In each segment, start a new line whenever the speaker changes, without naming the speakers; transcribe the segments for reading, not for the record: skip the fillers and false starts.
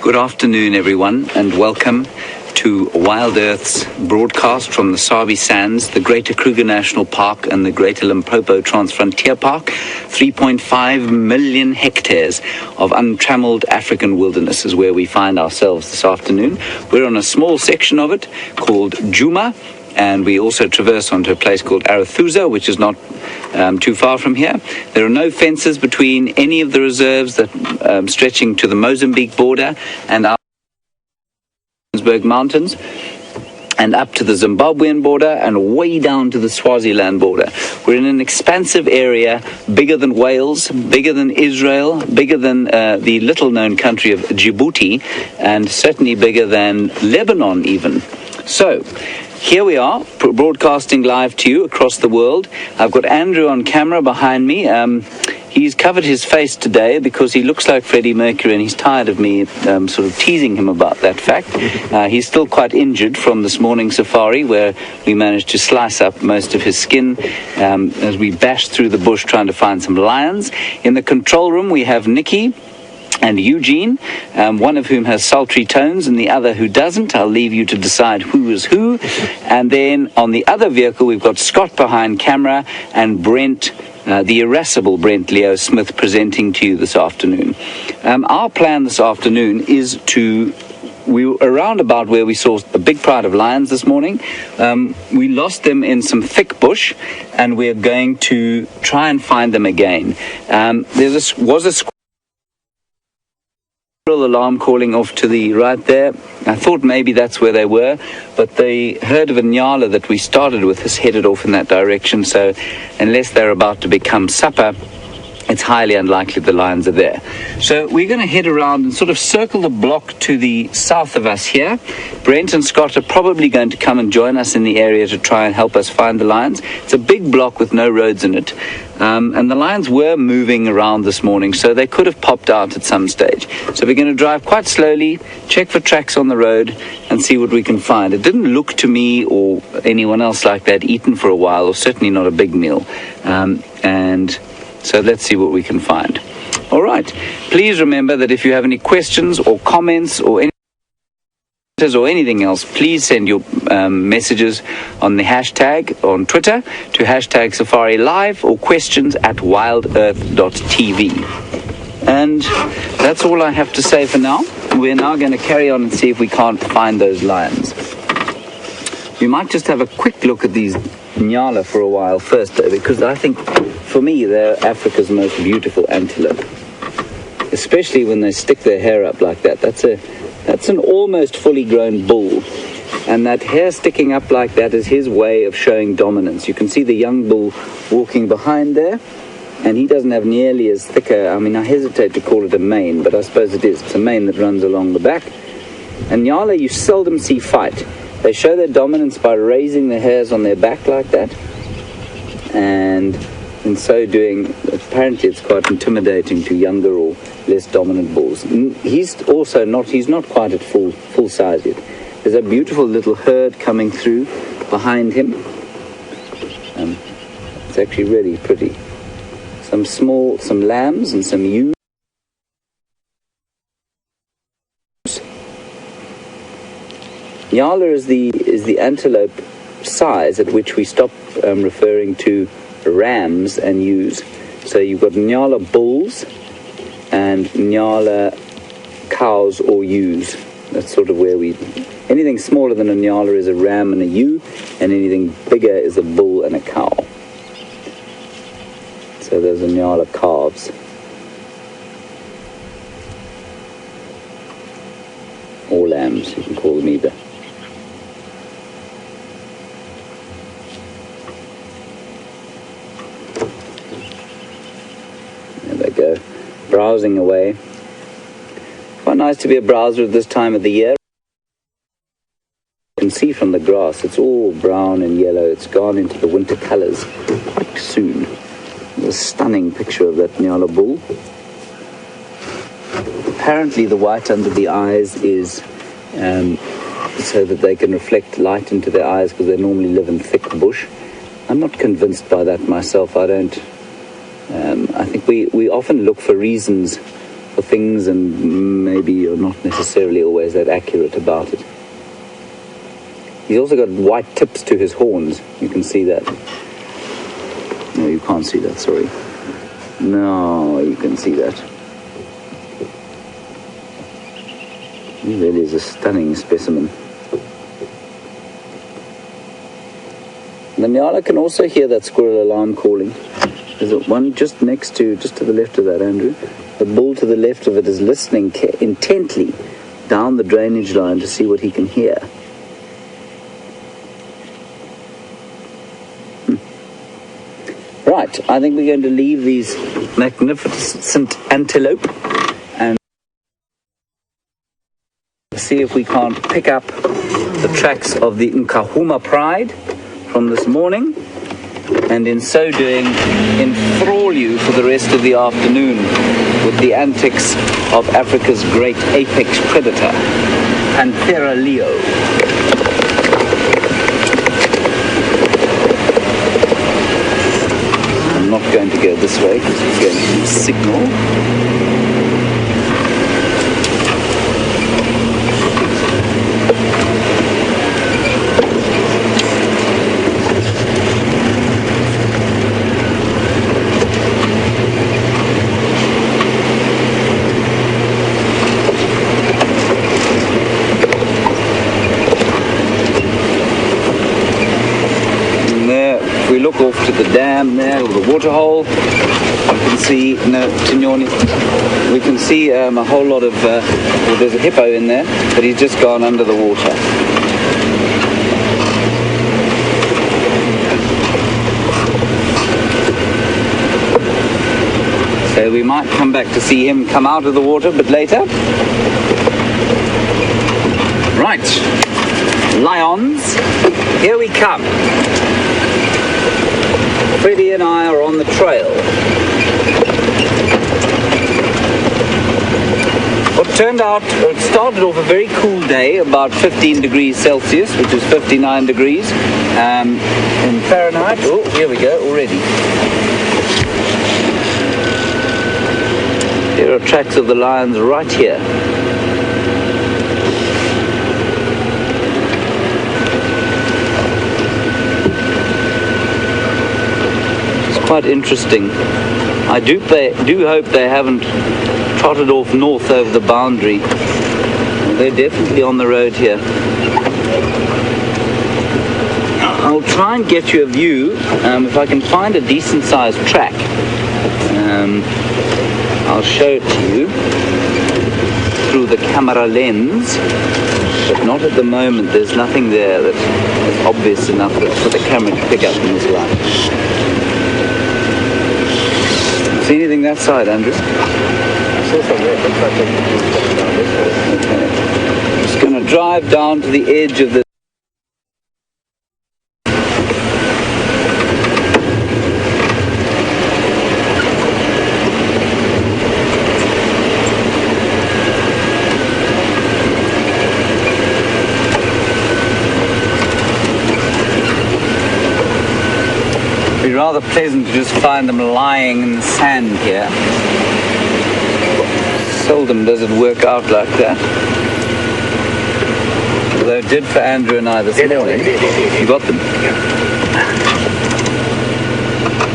Good afternoon, everyone, and welcome to Wild Earth's broadcast from the Sabi Sands, the Greater Kruger National Park and the Greater Limpopo Transfrontier Park, 3.5 million hectares of untrammeled African wilderness is where we find ourselves this afternoon. We're on a small section of it called Djuma, and we also traverse onto a place called Arathusa, which is not too far from here. There are no fences between any of the reserves that stretching to the Mozambique border and our Mountains, and up to the Zimbabwean border and way down to the Swaziland border. We're in an expansive area, bigger than Wales, bigger than Israel, bigger than the little-known country of Djibouti, and certainly bigger than Lebanon even. So, here we are, broadcasting live to you across the world. I've got Andrew on camera behind me. He's covered his face today because he looks like Freddie Mercury, and he's tired of me sort of teasing him about that fact. He's still quite injured from this morning's safari, where we managed to slice up most of his skin as we bashed through the bush trying to find some lions. In the control room, we have Nikki and Eugene, one of whom has sultry tones and the other who doesn't. I'll leave you to decide who is who. And then on the other vehicle, we've got Scott behind camera and Brent, the irascible Brent Leo Smith, presenting to you this afternoon. Our plan this afternoon is we were around about where we saw a big pride of lions this morning. We lost them in some thick bush, and we're going to try and find them again. There was a squirrel alarm calling off to the right there. I thought maybe that's where they were, but the herd of a nyala that we started with has headed off in that direction, so unless they're about to become supper, it's highly unlikely the lions are there. So we're going to head around and sort of circle the block to the south of us here. Brent and Scott are probably going to come and join us in the area to try and help us find the lions. It's a big block with no roads in it. And the lions were moving around this morning, so they could have popped out at some stage. So we're going to drive quite slowly, check for tracks on the road, and see what we can find. It didn't look to me or anyone else like they'd eaten for a while, or certainly not a big meal. So let's see what we can find. All right. Please remember that if you have any questions or comments or anything else, please send your messages on the hashtag on Twitter to hashtag Safari Live, or questions at WildEarthTV. And that's all I have to say for now. We're now going to carry on and see if we can't find those lions. We might just have a quick look at these nyala for a while first, though, because I think, for me, they're Africa's most beautiful antelope, especially when they stick their hair up like that. That's an almost fully grown bull, and that hair sticking up like that is his way of showing dominance. You can see the young bull walking behind there, and he doesn't have nearly as thick I hesitate to call it a mane, but I suppose it is. It's a mane that runs along the back. And nyala you seldom see fight. They show their dominance by raising their hairs on their back like that, and in so doing, apparently it's quite intimidating to younger or less dominant bulls. He's not quite at full size yet. There's a beautiful little herd coming through behind him. It's actually really pretty. Some lambs and some ewes. Nyala is the antelope size at which we stop referring to rams and ewes. So you've got nyala bulls and nyala cows or ewes. That's sort of where anything smaller than a nyala is a ram and a ewe, and anything bigger is a bull and a cow. So those are nyala calves. Or lambs, you can call them either. Browsing away. Quite nice to be a browser at this time of the year. You can see from the grass, it's all brown and yellow. It's gone into the winter colors quite soon. There's a stunning picture of that nyala bull. Apparently the white under the eyes is so that they can reflect light into their eyes, because they normally live in thick bush. I'm not convinced by that myself. I think we often look for reasons for things, and maybe you're not necessarily always that accurate about it. He's also got white tips to his horns. You can see that. No, you can't see that, sorry. No, you can see that. He really is a stunning specimen. The Nyala can also hear that squirrel alarm calling. There's one just to the left of that, Andrew. The bull to the left of it is listening intently down the drainage line to see what he can hear. Right, I think we're going to leave these magnificent antelope and see if we can't pick up the tracks of the Nkuhuma pride from this morning, and in so doing enthrall you for the rest of the afternoon with the antics of Africa's great apex predator, Panthera leo. I'm not going to go this way because it's going to signal. We look off to the dam there, or the water hole. We can see, we can see a whole lot of, well, there's a hippo in there, but he's just gone under the water. So we might come back to see him come out of the water a bit later. Right, lions, here we come. Freddie and I are on the trail. It started off a very cool day, about 15 degrees Celsius, which is 59 degrees in Fahrenheit. Oh, here we go, already. Here are tracks of the lions right here. Quite interesting. I do hope they haven't trotted off north over the boundary. They're definitely on the road here. I'll try and get you a view if I can find a decent sized track. I'll show it to you through the camera lens, but not at the moment. There's nothing there that is obvious enough for the camera to pick up in this light. See anything that side, Andrew? I saw some there. Okay. Just going to drive down to the edge of the... Rather pleasant to just find them lying in the sand here. Seldom does it work out like that. Although it did for Andrew and I this morning. You got them.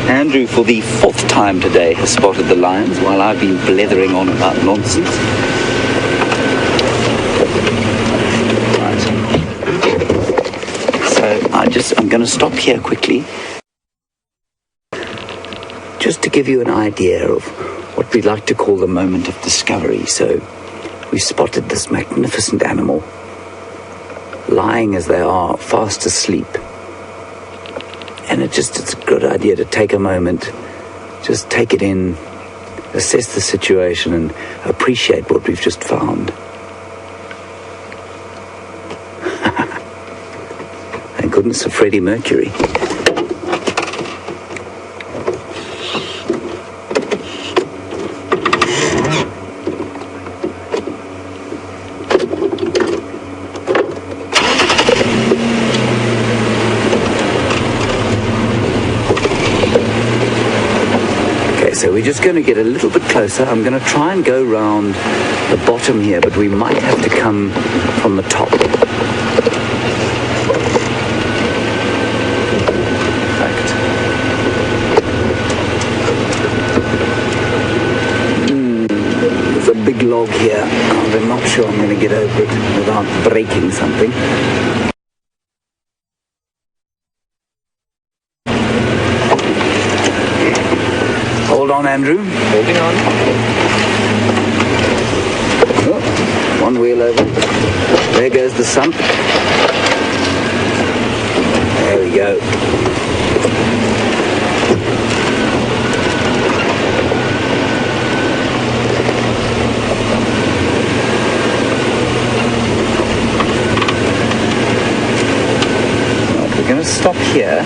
Andrew, for the 4th time today, has spotted the lions while I've been blethering on about nonsense. Right. So I'm going to stop here quickly, just to give you an idea of what we like to call the moment of discovery. So we spotted this magnificent animal lying as they are, fast asleep. And it's a good idea to take a moment, just take it in, assess the situation and appreciate what we've just found. Thank goodness for Freddie Mercury. So So we're just going to get a little bit closer. I'm going to try and go round the bottom here, but we might have to come from the top. There's a big log here. I'm not sure I'm going to get over it without breaking something. Hold on, Andrew.
Holding on.
Oh, one wheel over. There goes the sump. There we go. Right, we're going to stop here.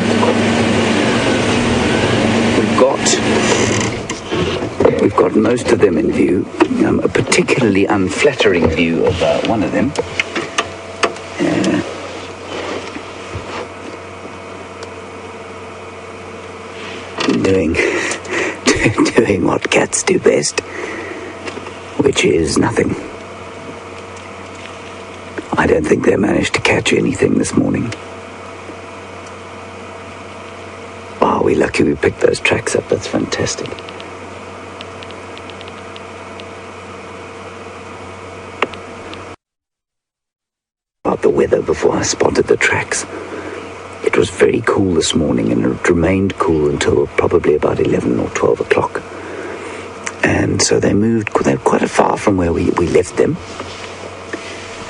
We've got most of them in view. A particularly unflattering view of one of them. Doing what cats do best, which is nothing. I don't think they managed to catch anything this morning. Wow, we're lucky we picked those tracks up. That's fantastic. About the weather before I spotted the tracks. It was very cool this morning, and it remained cool until probably about 11 or 12 o'clock. And so they're quite far from where we left them.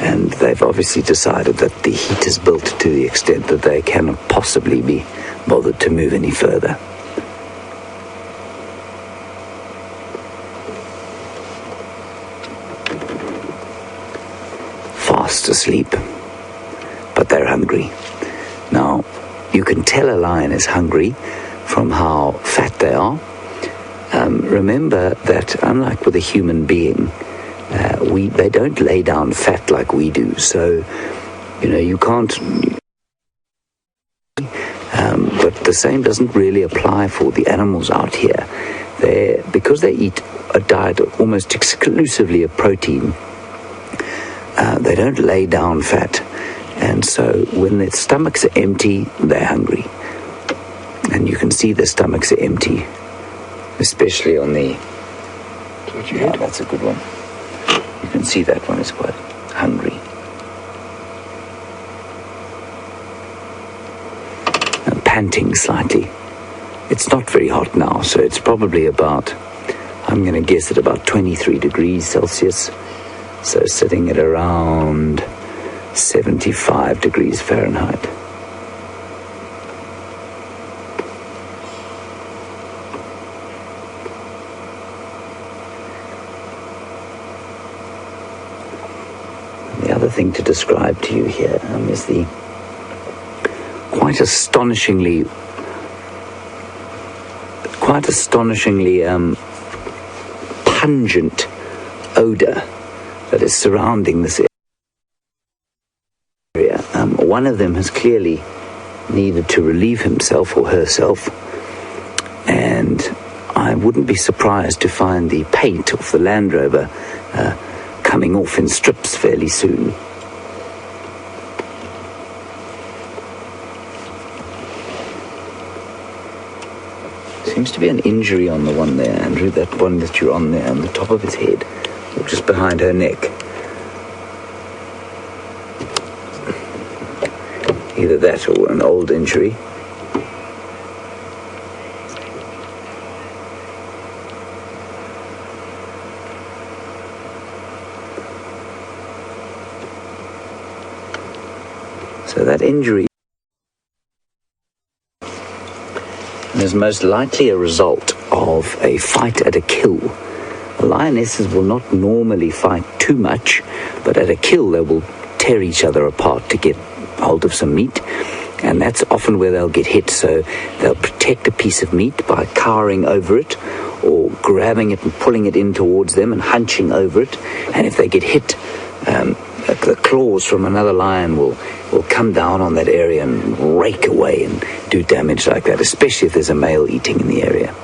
And they've obviously decided that the heat is built to the extent that they cannot possibly be bothered to move any further. Fast asleep, but they're hungry. Now, you can tell a lion is hungry from how fat they are. Remember that unlike with a human being, they don't lay down fat like we do. So, you can't. But the same doesn't really apply for the animals out here. Because they eat a diet almost exclusively of protein, they don't lay down fat. And so when their stomachs are empty, they're hungry. And you can see their stomachs are empty, especially on the... Yeah, that's a good one. You can see that one is quite hungry. And panting slightly. It's not very hot now, so it's probably about, I'm going to guess at about 23 degrees Celsius. So sitting at around 75 degrees Fahrenheit. The other thing to describe to you here is the quite astonishingly pungent odor that is surrounding this area. One of them has clearly needed to relieve himself or herself, and I wouldn't be surprised to find the paint off the Land Rover coming off in strips fairly soon. Seems to be an injury on the one there, Andrew, that one that you're on there, on the top of his head, or just behind her neck. Either that or an old injury. So that injury is most likely a result of a fight at a kill. Lionesses will not normally fight too much, but at a kill they will tear each other apart to get hold of some meat, and that's often where they'll get hit. So they'll protect a piece of meat by cowering over it or grabbing it and pulling it in towards them and hunching over it, and if they get hit, the claws from another lion will come down on that area and rake away and do damage like that, especially if there's a male eating in the area.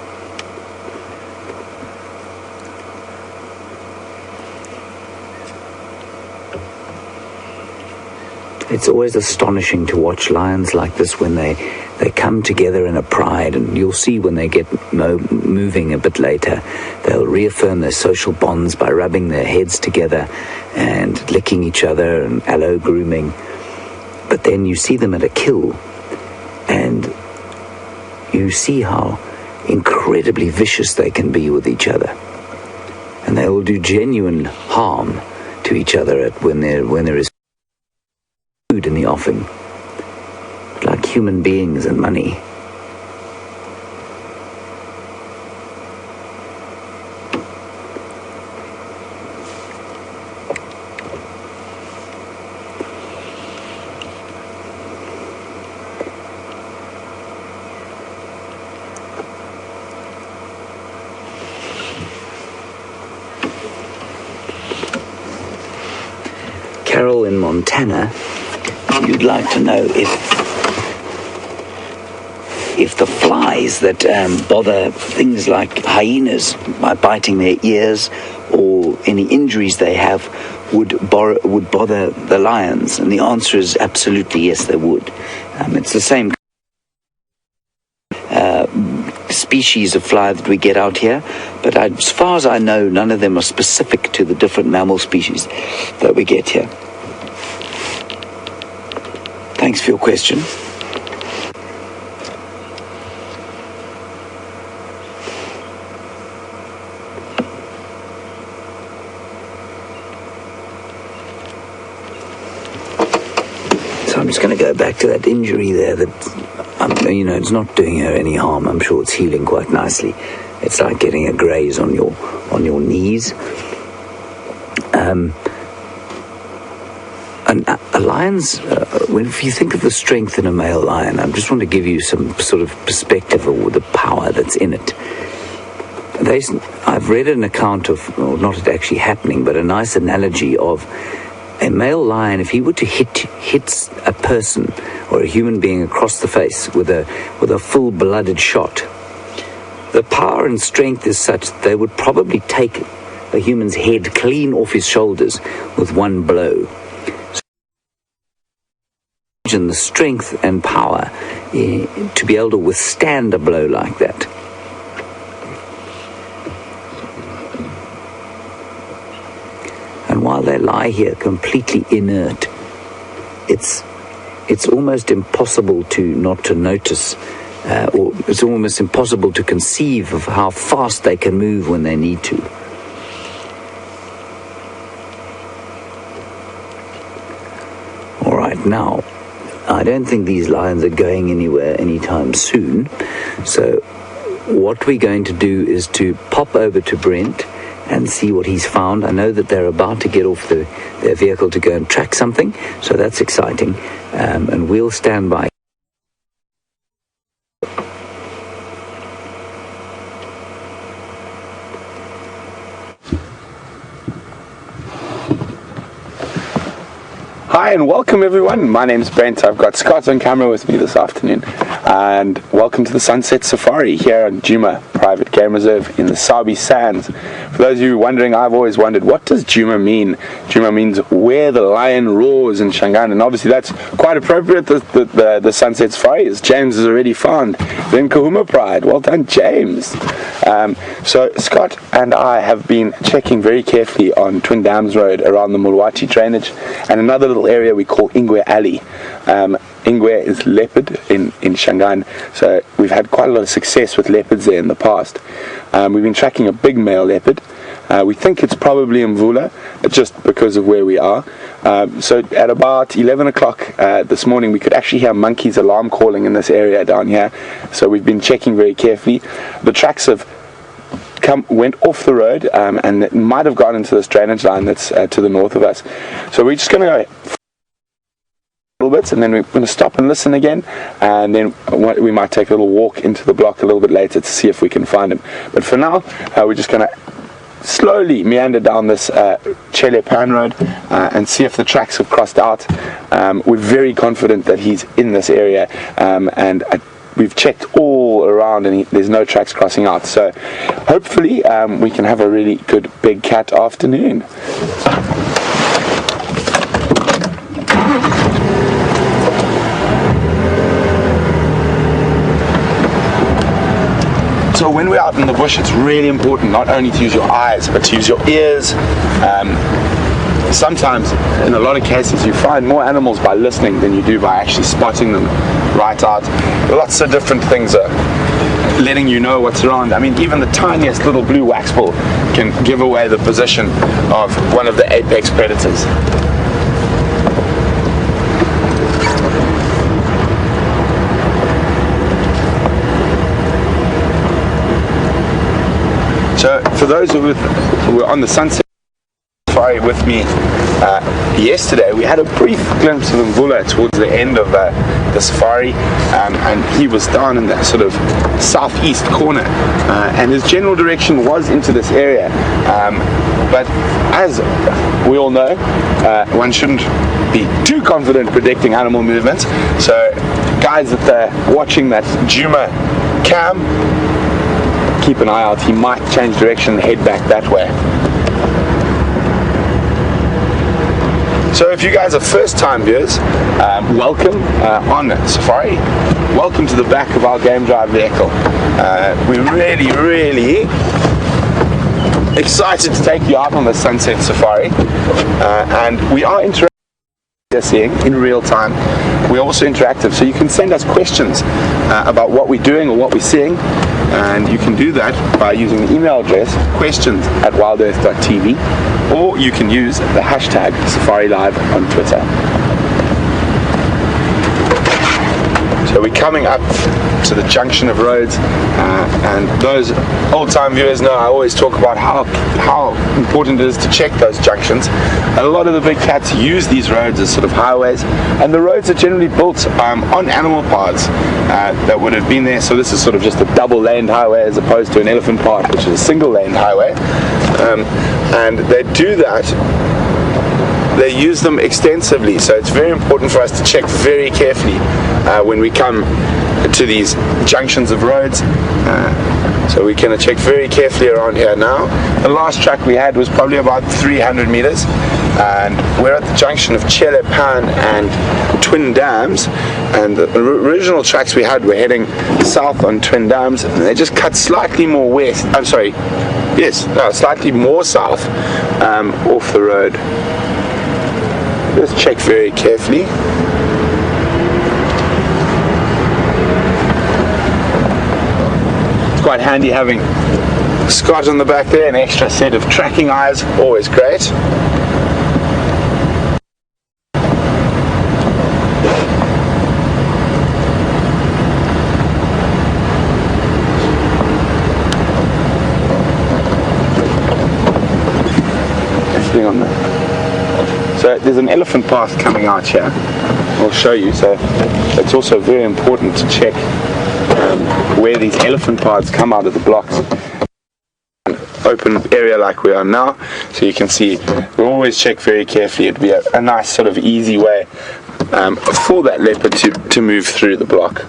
It's always astonishing to watch lions like this when they come together in a pride, and you'll see when they get moving a bit later, they'll reaffirm their social bonds by rubbing their heads together and licking each other and aloe grooming. But then you see them at a kill, and you see how incredibly vicious they can be with each other, and they will do genuine harm to each other when there is food in the offing, like human beings and money. Carol in Montana, you'd like to know if the flies that bother things like hyenas by biting their ears, or any injuries they have, would bother the lions, and the answer is absolutely yes, they would. It's the same species of fly that we get out here, but as far as I know, none of them are specific to the different mammal species that we get here. Thanks for your question. So I'm just going to go back to that injury there that, it's not doing her any harm. I'm sure it's healing quite nicely. It's like getting a graze on your knees. And a lion's, if you think of the strength in a male lion, I just want to give you some sort of perspective of the power that's in it. I've read an account of, well, not it actually happening, but a nice analogy of a male lion. If he were to hit a person or a human being across the face with a full-blooded shot, the power and strength is such that they would probably take a human's head clean off his shoulders with one blow. And the strength and power to be able to withstand a blow like that. And while they lie here completely inert, it's almost impossible not to notice, or it's almost impossible to conceive of how fast they can move when they need to. All right, now, I don't think these lions are going anywhere anytime soon. So what we're going to do is to pop over to Brent and see what he's found. I know that they're about to get off their vehicle to go and track something, so that's exciting. And we'll stand by.
Hi and welcome everyone. My name's Brent. I've got Scott on camera with me this afternoon, and welcome to the Sunset Safari here on Djuma Private Game Reserve in the Sabi Sands. For those of you wondering, I've always wondered, what does Djuma mean? Djuma means where the lion roars in Shangaan, and obviously that's quite appropriate. The Sunset Safari, as James has already found, the Nkuhuma Pride. Well done, James. So Scott and I have been checking very carefully on Twin Dams Road around the Mulwati drainage, and another little area we call Ingwe Alley. Ingwe is leopard in Shangaan, so we've had quite a lot of success with leopards there in the past. We've been tracking a big male leopard. We think it's probably Mvula, just because of where we are. So at about 11 o'clock this morning, we could actually hear monkeys alarm calling in this area down here. So we've been checking very carefully. The tracks went off the road, and it might have gone into this drainage line that's to the north of us. So we're just going to go little bits, and then we're going to stop and listen again, and then we might take a little walk into the block a little bit later to see if we can find him. But for now, we're just going to slowly meander down this Chele Pan Road and see if the tracks have crossed out. We're very confident that he's in this area, and we've checked all around and there's no tracks crossing out. So hopefully we can have a really good big cat afternoon. So when we're out in the bush, it's really important not only to use your eyes, but to use your ears. Sometimes, in a lot of cases, you find more animals by listening than you do by actually spotting them right out. Lots of different things are letting you know what's around. I mean, even the tiniest little blue waxbill can give away the position of one of the apex predators. So for those who were on the sunset safari with me yesterday, we had a brief glimpse of Mvula towards the end of the safari, and he was down in that sort of southeast corner, and his general direction was into this area, but as we all know, one shouldn't be too confident predicting animal movements. So guys that are watching that Djuma cam, keep an eye out. He might change direction and head back that way. So if you guys are first time viewers, welcome on safari. Welcome to the back of our game drive vehicle. We're really excited to take you out on the sunset safari, and we are interactive, seeing in real time. We're also interactive, so you can send us questions about what we're doing or what we're seeing, and you can do that by using the email address questions@WildEarthTV, or you can use the hashtag SafariLive on Twitter. So we're coming up to the junction of roads, and those old-time viewers know I always talk about how important it is to check those junctions. A lot of the big cats use these roads as sort of highways, and the roads are generally built on animal paths that would have been there. So this is sort of just a double-laned highway as opposed to an elephant path, which is a single-laned highway, and they do that. They use them extensively, so it's very important for us to check very carefully when we come to these junctions of roads. So we're going to check very carefully around here now. The last track we had was probably about 300 meters, and we're at the junction of Chelepan and Twin Dams, and the original tracks we had were heading south on Twin Dams, and they just cut slightly more west, I'm sorry, yes, no, slightly more south off the road. Just check very carefully. It's quite handy having Scott on the back there, an extra set of tracking eyes, always great. On there. So there's an elephant path coming out here. I'll show you. So it's also very important to check where these elephant paths come out of the blocks. An open area like we are now, so you can see we always check very carefully. It'd be a nice sort of easy way for that leopard to move through the block.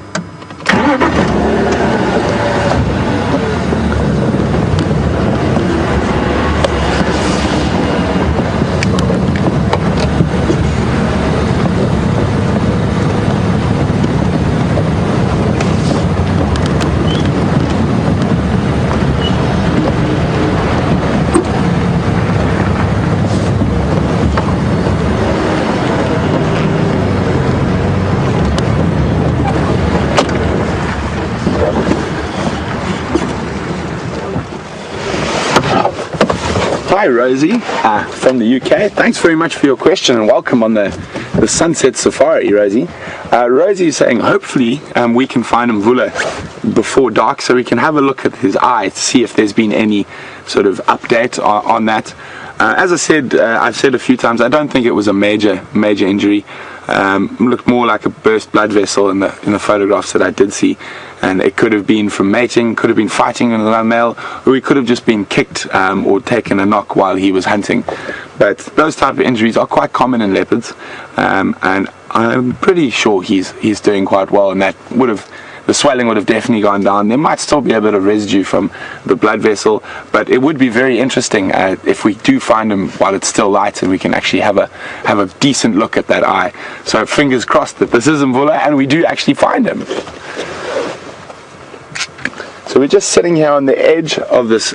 Hi Rosie from the UK. Thanks very much for your question and welcome on the Sunset Safari, Rosie. Rosie is saying hopefully we can find Mvula before dark so we can have a look at his eye to see if there's been any sort of update on that. As I said, I've said a few times, I don't think it was a major injury. Looked more like a burst blood vessel in the photographs that I did see, and it could have been from mating, could have been fighting with another male, or he could have just been kicked or taken a knock while he was hunting. But those type of injuries are quite common in leopards, and I'm pretty sure he's doing quite well, and that would have, the swelling would have definitely gone down. There might still be a bit of residue from the blood vessel, but it would be very interesting if we do find him while it's still light and we can actually have a decent look at that eye. So fingers crossed that this is Mvula and we do actually find him. So So we're just sitting here on the edge of this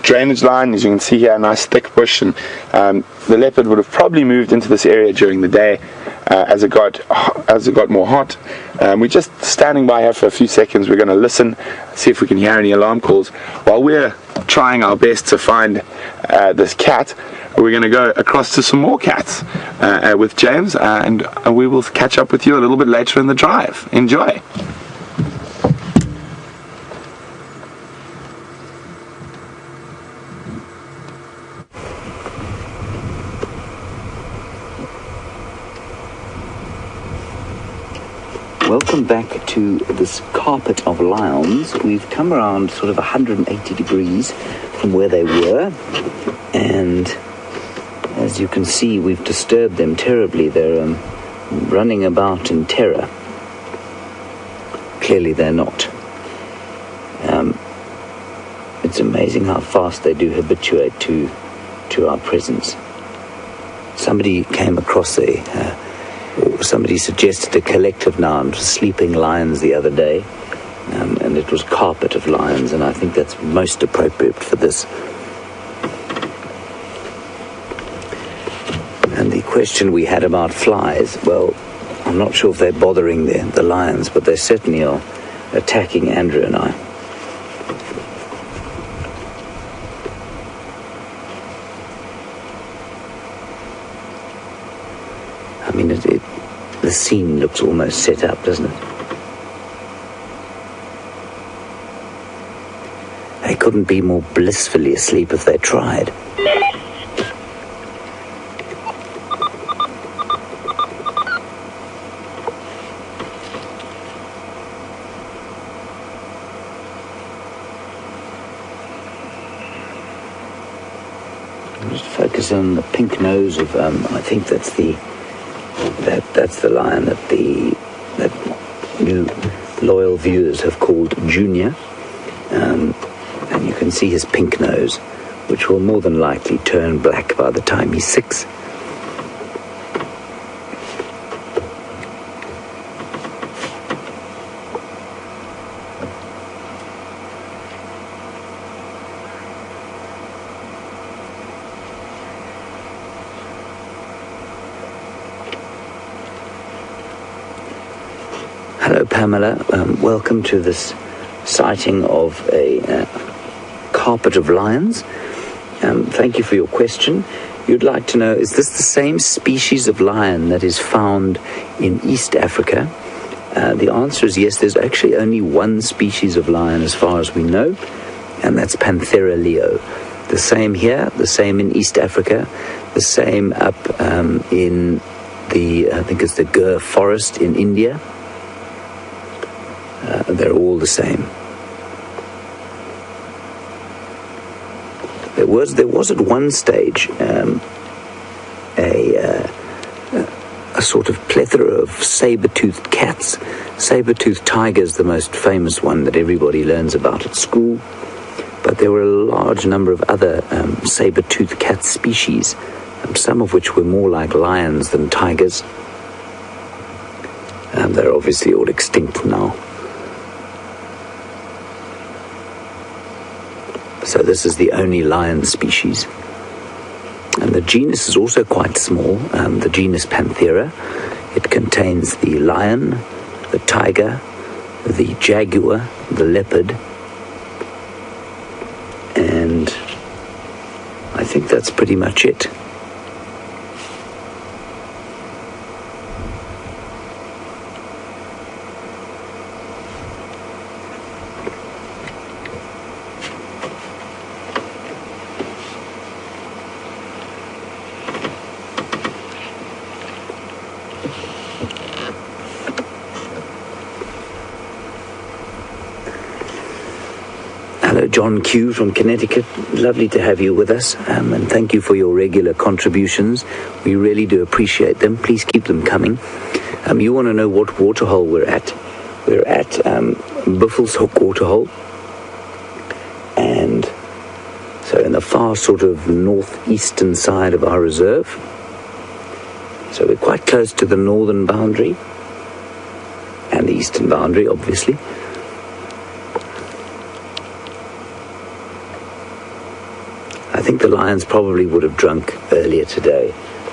drainage line. As you can see here, a nice thick bush, and the leopard would have probably moved into this area during the day as it got more hot. We're just standing by here for a few seconds. We're going to listen, see if we can hear any alarm calls while we're trying our best to find this cat. We're going to go across to some more cats with James, and we will catch up with you a little bit later in the drive. Enjoy.
Welcome back to this carpet of lions. We've come around sort of 180 degrees from where they were, and as you can see, we've disturbed them terribly. They're running about in terror. Clearly they're not. It's amazing how fast they do habituate to our presence. Somebody came across somebody suggested a collective noun for sleeping lions the other day, and it was carpet of lions, and I think that's most appropriate for this. And the question we had about flies, well, I'm not sure if they're bothering the lions, but they certainly are attacking Andrew and I. I mean, the scene looks almost set up, doesn't it? They couldn't be more blissfully asleep if they tried. Just focus on the pink nose of, I think that's the lion that you loyal viewers have called Junior, and you can see his pink nose, which will more than likely turn black by the time he's 6. Hello, Pamela. Welcome to this sighting of a carpet of lions. Thank you for your question. You'd like to know, is this the same species of lion that is found in East Africa? The answer is yes. There's actually only one species of lion as far as we know, and that's Panthera leo. The same here, the same in East Africa, the same up in I think it's the Gir forest in India. They're all the same. There was at one stage a sort of plethora of saber-toothed cats. Saber-toothed tiger is the most famous one that everybody learns about at school, but there were a large number of other saber-toothed cat species, some of which were more like lions than tigers. They're obviously all extinct now. So this is the only lion species. And the genus is also quite small, the genus Panthera. It contains the lion, the tiger, the jaguar, the leopard, and I think that's pretty much it. Hello, John Q from Connecticut. Lovely to have you with us, and thank you for your regular contributions. We really do appreciate them. Please keep them coming. You want to know what waterhole we're at? We're at Buffelshoek Hook Waterhole, and so in the far sort of northeastern side of our reserve. So we're quite close to the northern boundary and the eastern boundary, obviously. think the lions probably would have drunk earlier today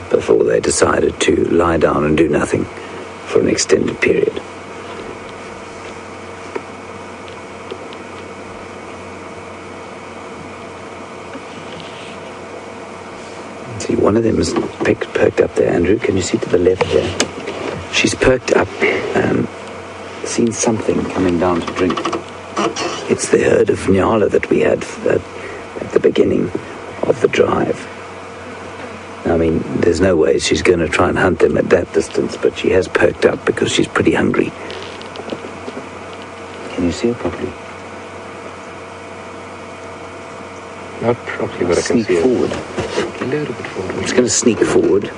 before they decided to lie down and do nothing for an extended period. See, one of them is perked up there, Andrew. Can you see to the left there? She's perked up, seen something coming down to drink. It's the herd of Nyala that we had at the beginning of the drive. I mean, there's no way she's going to try and hunt them at that distance, but she has perked up because she's pretty hungry. Can you see her properly?
Not properly, but I can see it.
Forward.
A little bit forward.
It's going to sneak forward.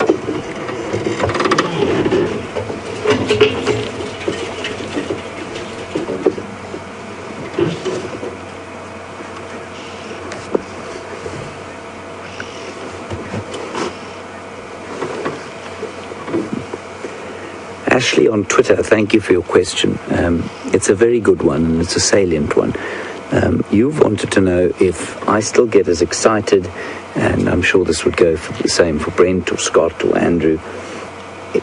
Ashley on Twitter, thank you for your question. It's a very good one, and it's a salient one. You've wanted to know if I still get as excited, and I'm sure this would go for the same for Brent or Scott or Andrew.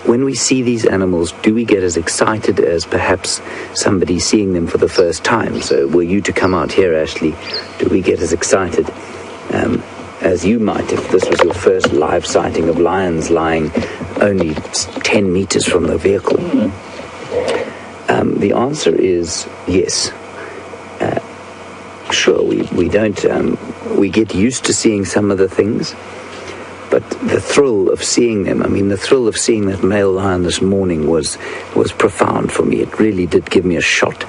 When we see these animals, do we get as excited as perhaps somebody seeing them for the first time? So were you to come out here, Ashley, do we get as excited as you might if this was your first live sighting of lions lying only 10 meters from the vehicle? The answer is yes. Sure, we don't, we get used to seeing some of the things, but the thrill of seeing them, I mean, the thrill of seeing that male lion this morning was profound for me. It really did give me a shot.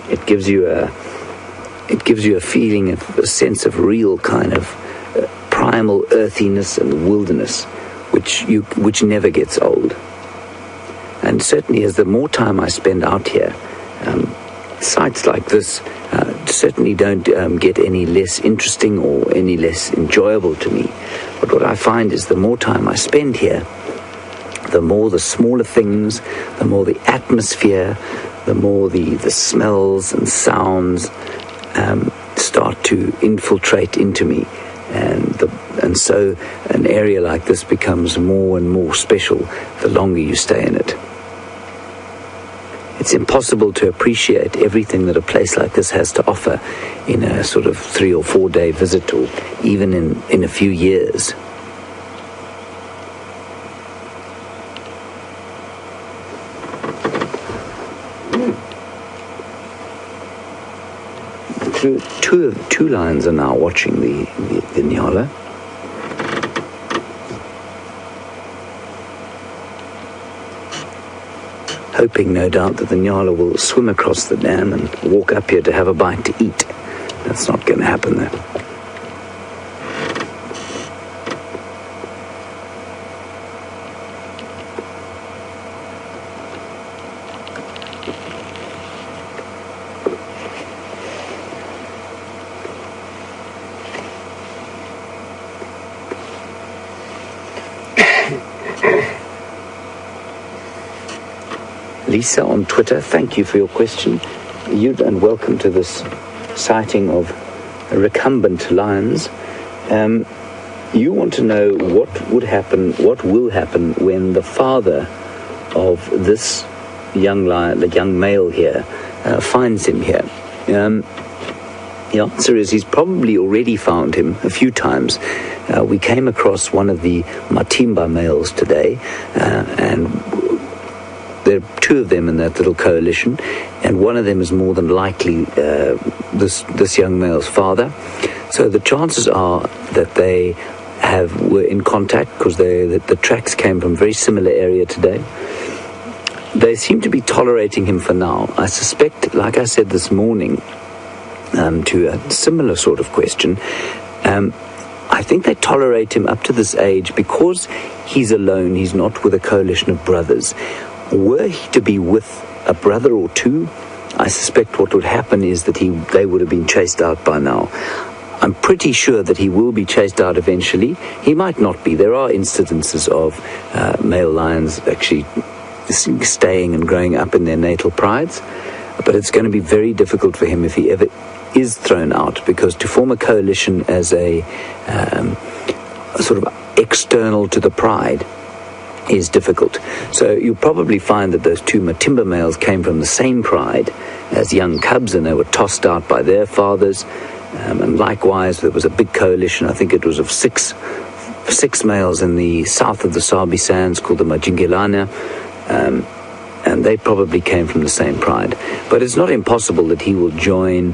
It gives you a feeling of a sense of real kind of primal earthiness and wilderness, which never gets old. And certainly as the more time I spend out here, sites like this certainly don't get any less interesting or any less enjoyable to me. But what I find is the more time I spend here, the more the smaller things, the more the atmosphere, the more the smells and sounds start to infiltrate into me. And so an area like this becomes more and more special the longer you stay in it. It's impossible to appreciate everything that a place like this has to offer in a sort of 3 or 4 day visit, or even in a few years. Two lions are now watching the Nyala. Hoping, no doubt, that the Nyala will swim across the dam and walk up here to have a bite to eat. That's not going to happen, though. Lisa on Twitter, thank you for your question. And welcome to this sighting of recumbent lions. You want to know what will happen when the father of this young lion, the young male here, finds him here. The answer is he's probably already found him a few times. We came across one of the Matimba males today, and there are 2 of them in that little coalition, and one of them is more than likely this young male's father. So the chances are that they were in contact, because the tracks came from a very similar area today. They seem to be tolerating him for now. I suspect, like I said this morning, to a similar sort of question, I think they tolerate him up to this age because he's alone, he's not with a coalition of brothers. Were he to be with a brother or 2, I suspect what would happen is that they would have been chased out by now. I'm pretty sure that he will be chased out eventually. He might not be. There are incidences of male lions actually staying and growing up in their natal prides, but it's going to be very difficult for him if he ever is thrown out, because to form a coalition as a sort of external to the pride is difficult. So you'll probably find that those two Matimba males came from the same pride as young cubs, and they were tossed out by their fathers. And likewise, there was a big coalition, I think it was of six males in the south of the Sabi Sands called the Majingilana, and they probably came from the same pride. But it's not impossible that he will join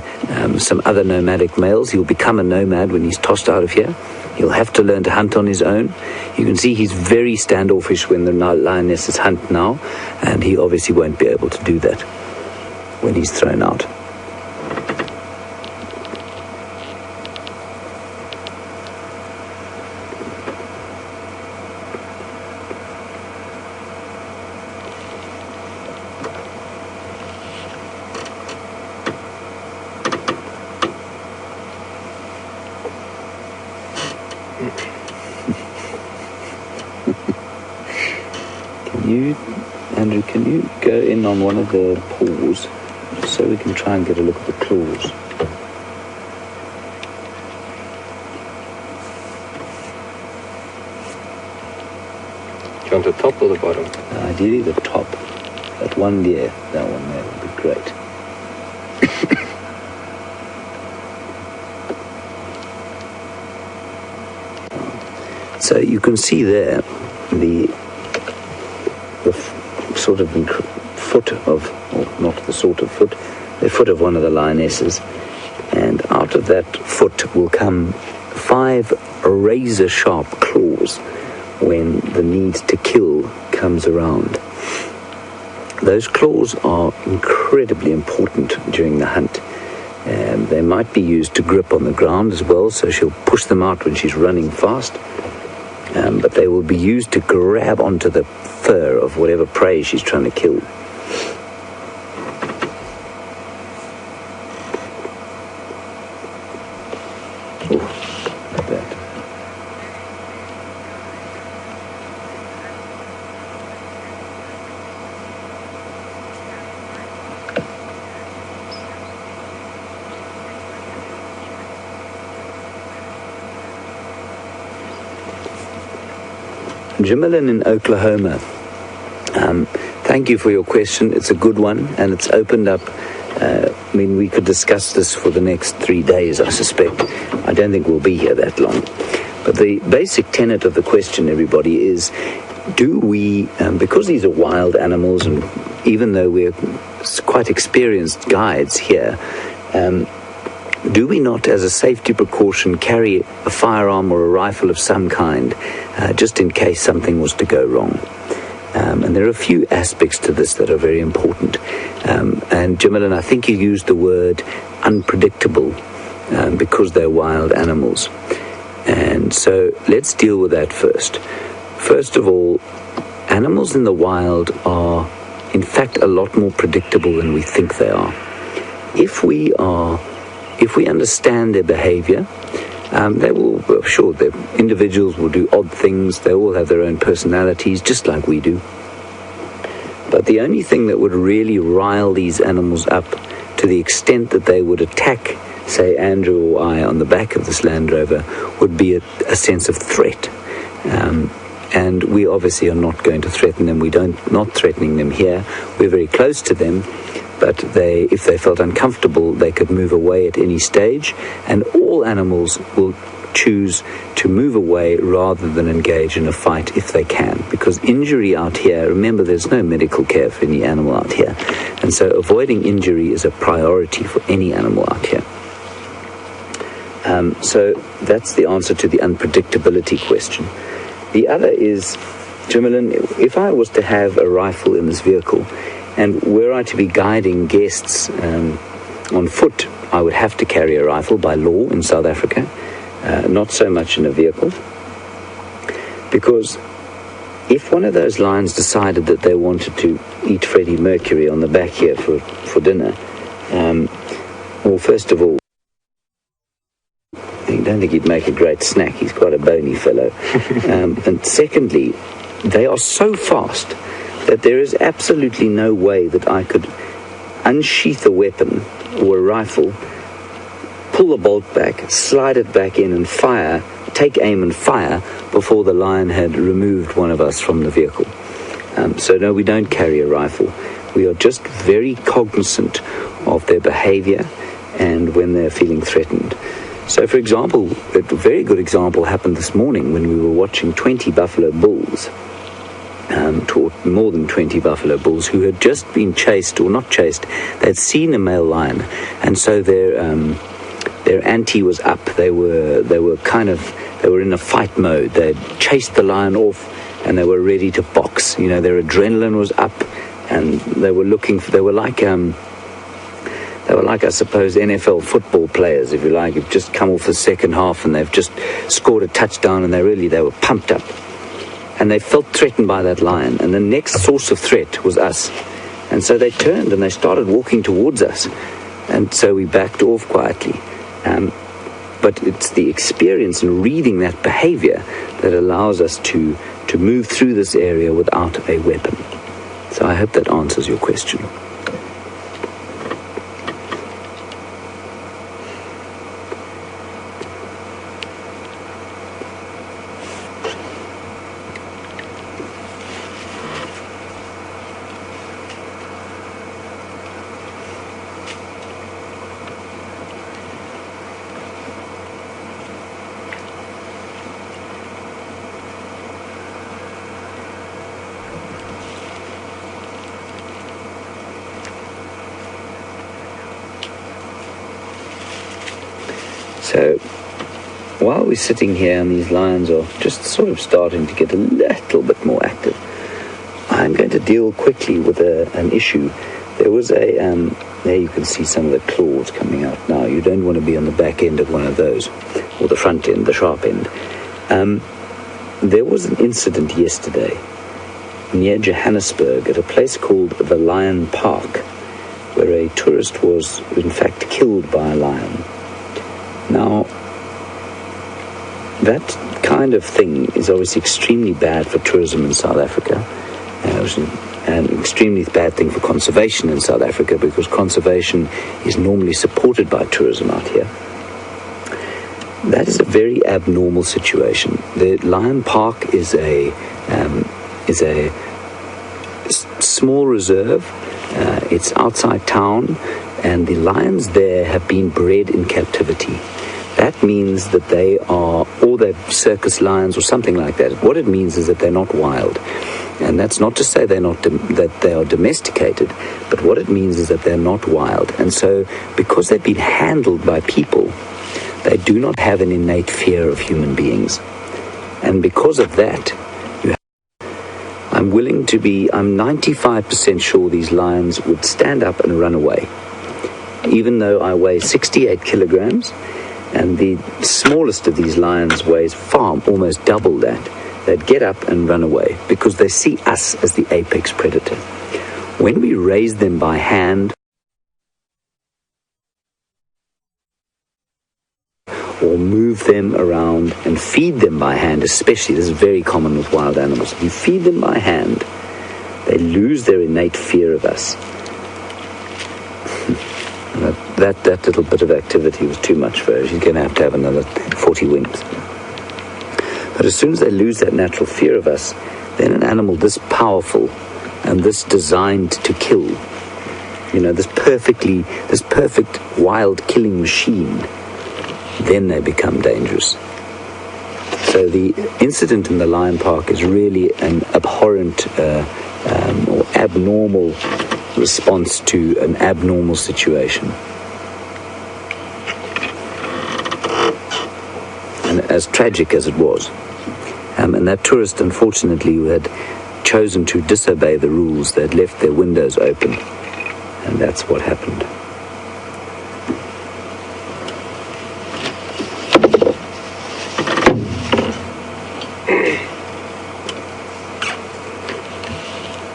some other nomadic males. He'll become a nomad when he's tossed out of here. He'll have to learn to hunt on his own. You can see he's very standoffish when the lionesses hunt now, and he obviously won't be able to do that when he's thrown out. Andrew, can you go in on one of the paws so we can try and get a look at the claws?
Do you want the top or the bottom?
Ideally the top. That one there, that one there would be great. So you can see there the sort of foot of, or not the sort of foot, the foot of one of the lionesses, and out of that foot will come 5 razor-sharp claws when the need to kill comes around. Those claws are incredibly important during the hunt. They might be used to grip on the ground as well, so she'll push them out when she's running fast. But they will be used to grab onto the fur of whatever prey she's trying to kill. Oh, like that. Jimmerlin in Oklahoma. Thank you for your question. It's a good one, and it's opened up. We could discuss this for the next 3 days, I suspect. I don't think we'll be here that long. But the basic tenet of the question, everybody, is do we, because these are wild animals, and even though we're quite experienced guides here, do we not, as a safety precaution, carry a firearm or a rifle of some kind, just in case something was to go wrong? And there are a few aspects to this that are very important. And Jimmerlin, I think you used the word unpredictable because they're wild animals. And so let's deal with that first. First of all, animals in the wild are, in fact, a lot more predictable than we think they are. If we understand their behavior, they will, sure, the individuals will do odd things. They all have their own personalities, just like we do. But the only thing that would really rile these animals up to the extent that they would attack, say, Andrew or I on the back of this Land Rover, would be a sense of threat. And we obviously are not going to threaten them. Not threatening them here. We're very close to them. But if they felt uncomfortable, they could move away at any stage, and all animals will choose to move away rather than engage in a fight if they can, because injury out here, remember, there's no medical care for any animal out here, and so avoiding injury is a priority for any animal out here. So that's the answer to the unpredictability question. The other is, Jimmerlin, if I was to have a rifle in this vehicle, and were I to be guiding guests on foot, I would have to carry a rifle by law in South Africa, not so much in a vehicle. Because if one of those lions decided that they wanted to eat Freddie Mercury on the back here for dinner, well, first of all, I don't think he'd make a great snack. He's quite a bony fellow. And secondly, they are so fast that there is absolutely no way that I could unsheath a weapon or a rifle pull the bolt back, slide it back in and fire, take aim and fire before the lion had removed one of us from the vehicle. So no, we don't carry a rifle. We are just very cognizant of their behavior and when they're feeling threatened. So for example, a very good example happened this morning when we were watching 20 buffalo bulls, more than 20 buffalo bulls who had just been chased, or not chased, they'd seen a male lion, and so their ante was up. They were in a fight mode. They'd chased the lion off and they were ready to box. Their adrenaline was up, and they were like I suppose NFL football players, if you like, who've just come off the second half and they've just scored a touchdown, and they were pumped up. And they felt threatened by that lion, and the next source of threat was us. And so they turned and they started walking towards us, and so we backed off quietly. But it's the experience in reading that behavior that allows us to move through this area without a weapon. So I hope that answers your question. So while we're sitting here and these lions are just sort of starting to get a little bit more active, I'm going to deal quickly with an issue. There was there you can see some of the claws coming out now. You don't want to be on the back end of one of those, or the front end, the sharp end. There was an incident yesterday near Johannesburg at a place called the Lion Park, where a tourist was in fact killed by a lion. Now, that kind of thing is obviously extremely bad for tourism in South Africa, and an extremely bad thing for conservation in South Africa, because conservation is normally supported by tourism out here. That is a very abnormal situation. The Lion Park is a small reserve. It's outside town, and the lions there have been bred in captivity. That means that they are, or they're circus lions or something like that. What it means is that they're not wild. And that's not to say that they are domesticated, but what it means is that they're not wild. And so, because they've been handled by people, they do not have an innate fear of human beings. And because of that, I'm 95% sure these lions would stand up and run away. Even though I weigh 68 kilograms, and the smallest of these lions weighs almost double that, they'd get up and run away because they see us as the apex predator. When we raise them by hand or move them around and feed them by hand, especially, this is very common with wild animals, if you feed them by hand, they lose their innate fear of us. That little bit of activity was too much for her. She's going to have another 40 winks. But as soon as they lose that natural fear of us, then an animal this powerful and this designed to kill, this perfect wild killing machine, then they become dangerous. So the incident in the Lion Park is really an abhorrent or abnormal response to an abnormal situation. And as tragic as it was. And that tourist, unfortunately, who had chosen to disobey the rules, they had left their windows open. And that's what happened.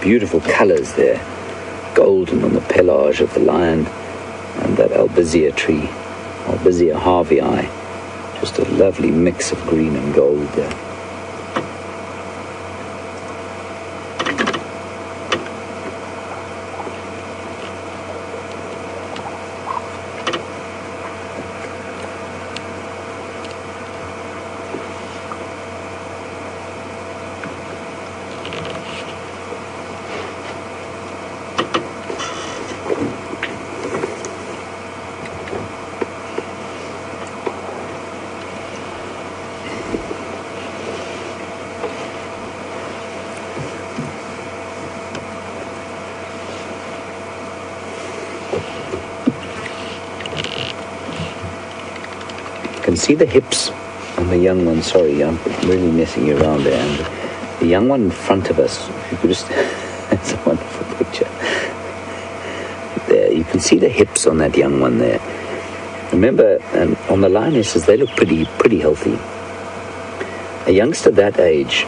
Beautiful colors there. Golden on the pelage of the lion and that albizia tree, Albizia harveyi. Just a lovely mix of green and gold there. can see the hips on the young one. Sorry, I'm really messing you around there. And the young one in front of us, if you could just, that's a wonderful picture. There, you can see the hips on that young one there. Remember, on the lionesses, they look pretty healthy. A youngster that age,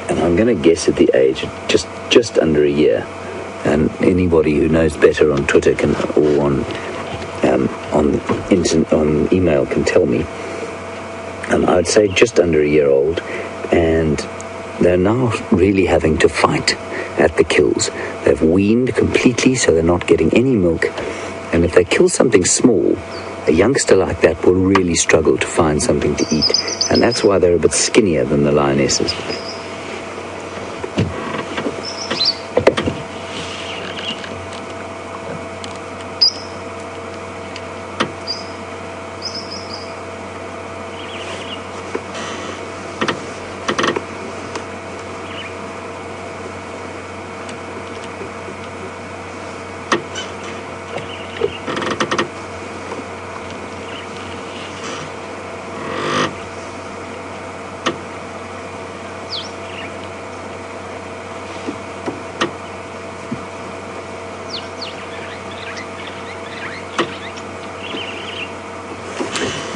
and I'm going to guess at the age of just under a year, and anybody who knows better on Twitter can, or on email can tell me. I would say just under a year old, and they're now really having to fight at the kills. They've weaned completely, so they're not getting any milk. And if they kill something small, a youngster like that will really struggle to find something to eat. And that's why they're a bit skinnier than the lionesses.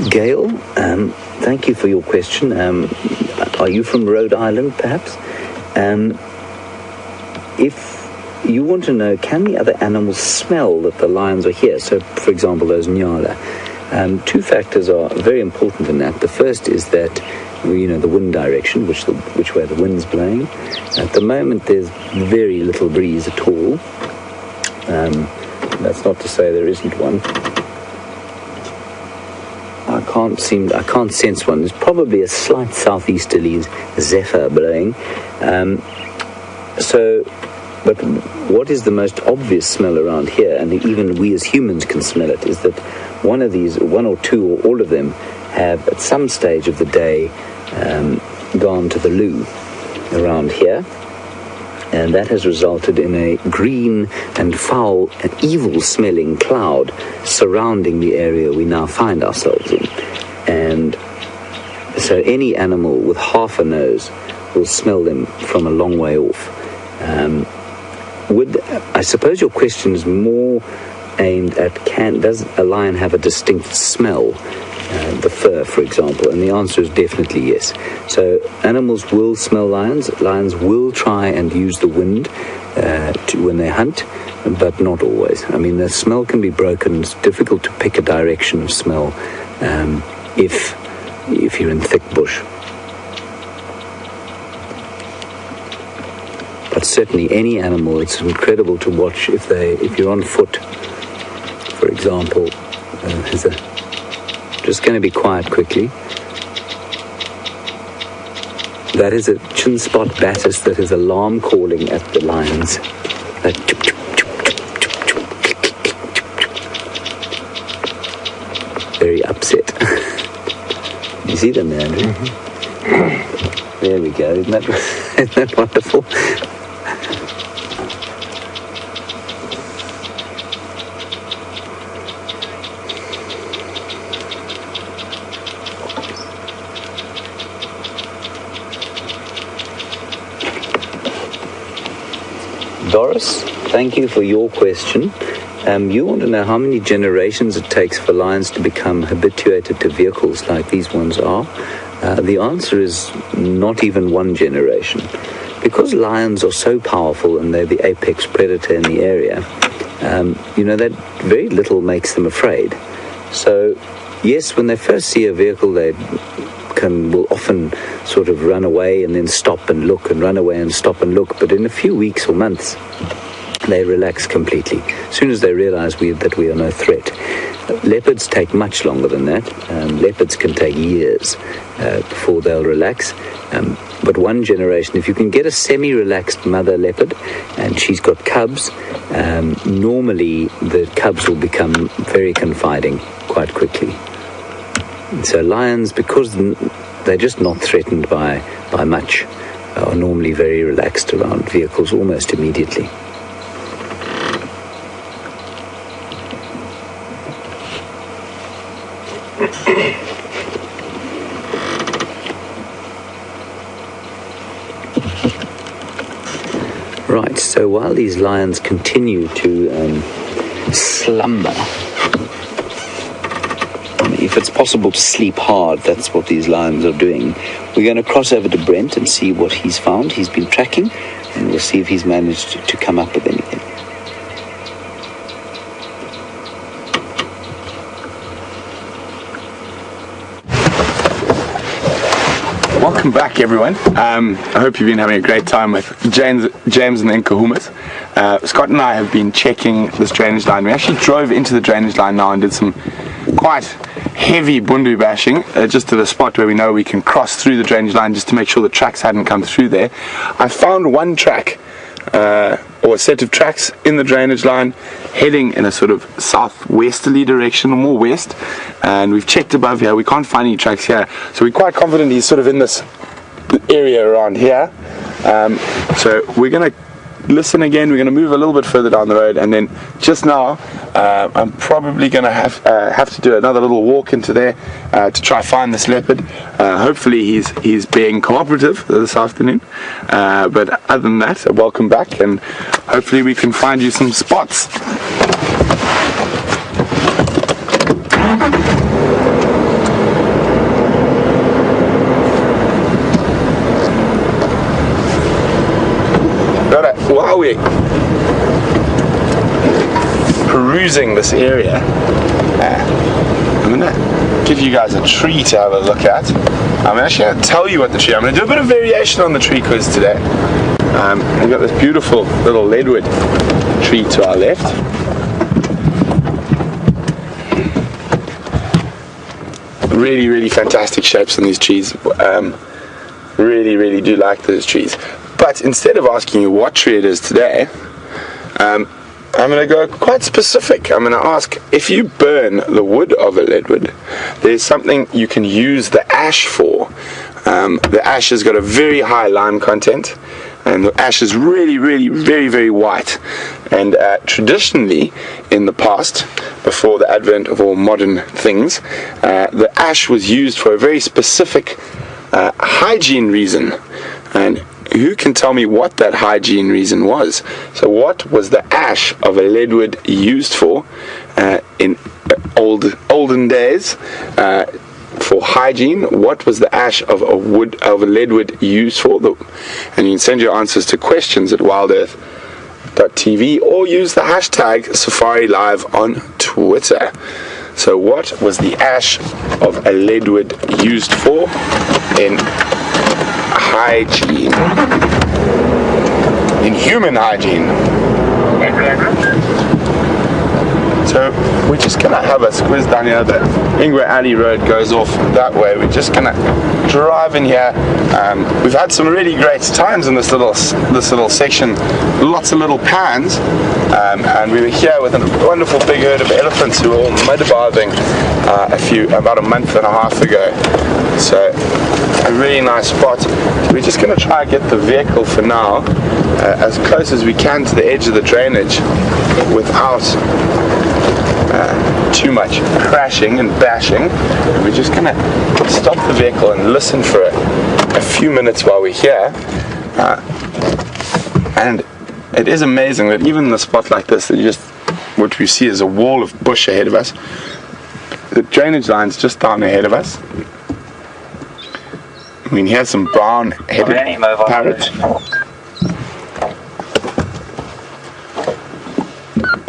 Gail, thank you for your question. Are you from Rhode Island, perhaps? If you want to know, can the other animals smell that the lions are here? So, for example, those nyala. Two factors are very important in that. The first is that, the wind direction, which way the wind's blowing. At the moment, there's very little breeze at all. That's not to say there isn't one. I can't sense one. There's probably a slight southeasterly zephyr blowing. But what is the most obvious smell around here, and even we as humans can smell it, is that one or two or all of them have at some stage of the day gone to the loo around here. And that has resulted in a green and foul and evil-smelling cloud surrounding the area we now find ourselves in. And so any animal with half a nose will smell them from a long way off. I suppose your question is more aimed at does a lion have a distinct smell? The fur, for example, and the answer is definitely yes. So animals will smell lions. Lions will try and use the wind when they hunt, but not always. I mean, the smell can be broken. It's difficult to pick a direction of smell if you're in thick bush. But certainly any animal, it's incredible to watch if you're on foot, for example. Just going to be quiet quickly. That is a chin spot batis that is alarm calling at the lions. Very upset. You see them there, Andrew? Mm-hmm. There we go. Isn't that wonderful? Doris, thank you for your question. You want to know how many generations it takes for lions to become habituated to vehicles like these ones are. The answer is not even one generation. Because lions are so powerful and they're the apex predator in the area, that very little makes them afraid. So, yes, when they first see a vehicle, they will often sort of run away and then stop and look and run away and stop and look. But in a few weeks or months, they relax completely. As soon as they realize that we are no threat. Leopards take much longer than that. Leopards can take years before they'll relax. But one generation, if you can get a semi-relaxed mother leopard and she's got cubs, normally the cubs will become very confiding quite quickly. So lions, because they're just not threatened by much, are normally very relaxed around vehicles almost immediately. Right, so while these lions continue to slumber, if it's possible to sleep hard, that's what these lions are doing. We're going to cross over to Brent and see what he's found. He's been tracking, and we'll see if he's managed to come up with anything.
Welcome back, everyone. I hope you've been having a great time with James and the Nkuhumas. Scott and I have been checking this drainage line. We actually drove into the drainage line now and did some quite heavy bundu bashing, just to the spot where we know we can cross through the drainage line, just to make sure the tracks hadn't come through there. I found one track, or a set of tracks in the drainage line heading in a sort of southwesterly direction, or more west, and we've checked above here. We can't find any tracks here, so we're quite confident he's sort of in this area around here. So we're going to listen again. We're going to move a little bit further down the road, and then just now I'm probably going to have to do another little walk into there to try find this leopard. Hopefully he's being cooperative this afternoon, but other than that, welcome back, and hopefully we can find you some spots. While we're perusing this area, I'm going to give you guys a tree to have a look at. I'm actually going to tell you what the tree. I'm going to do a bit of variation on the tree quiz today. We've got this beautiful little leadwood tree to our left. Really, really fantastic shapes on these trees. Really, really do like those trees. But instead of asking you what tree it is today, I'm going to go quite specific. I'm going to ask, if you burn the wood of a leadwood, there's something you can use the ash for. The ash has got a very high lime content, and the ash is really, really, very, very white. And traditionally, in the past, before the advent of all modern things, the ash was used for a very specific hygiene reason. And who can tell me what that hygiene reason was? So what was the ash of a leadwood used for in olden days for hygiene? What was the ash of a leadwood used for? And you can send your answers to questions at WildEarthTV, or use the hashtag Safari Live on Twitter. So what was the ash of a leadwood used for in hygiene, in human hygiene? So we're just going to have a squiz down here. The Ingwe Alley Road goes off that way. We're just going to drive in here. We've had some really great times in this little section. Lots of little pans, and we were here with a wonderful big herd of elephants who were all mud bathing about a month and a half ago. So a really nice spot. So we're just going to try and get the vehicle for now as close as we can to the edge of the drainage without too much crashing and bashing. And we're just going to stop the vehicle and listen for a few minutes while we're here. And it is amazing that even in a spot like this, what we see is a wall of bush ahead of us. The drainage line's just down ahead of us. We can hear some brown-headed parrots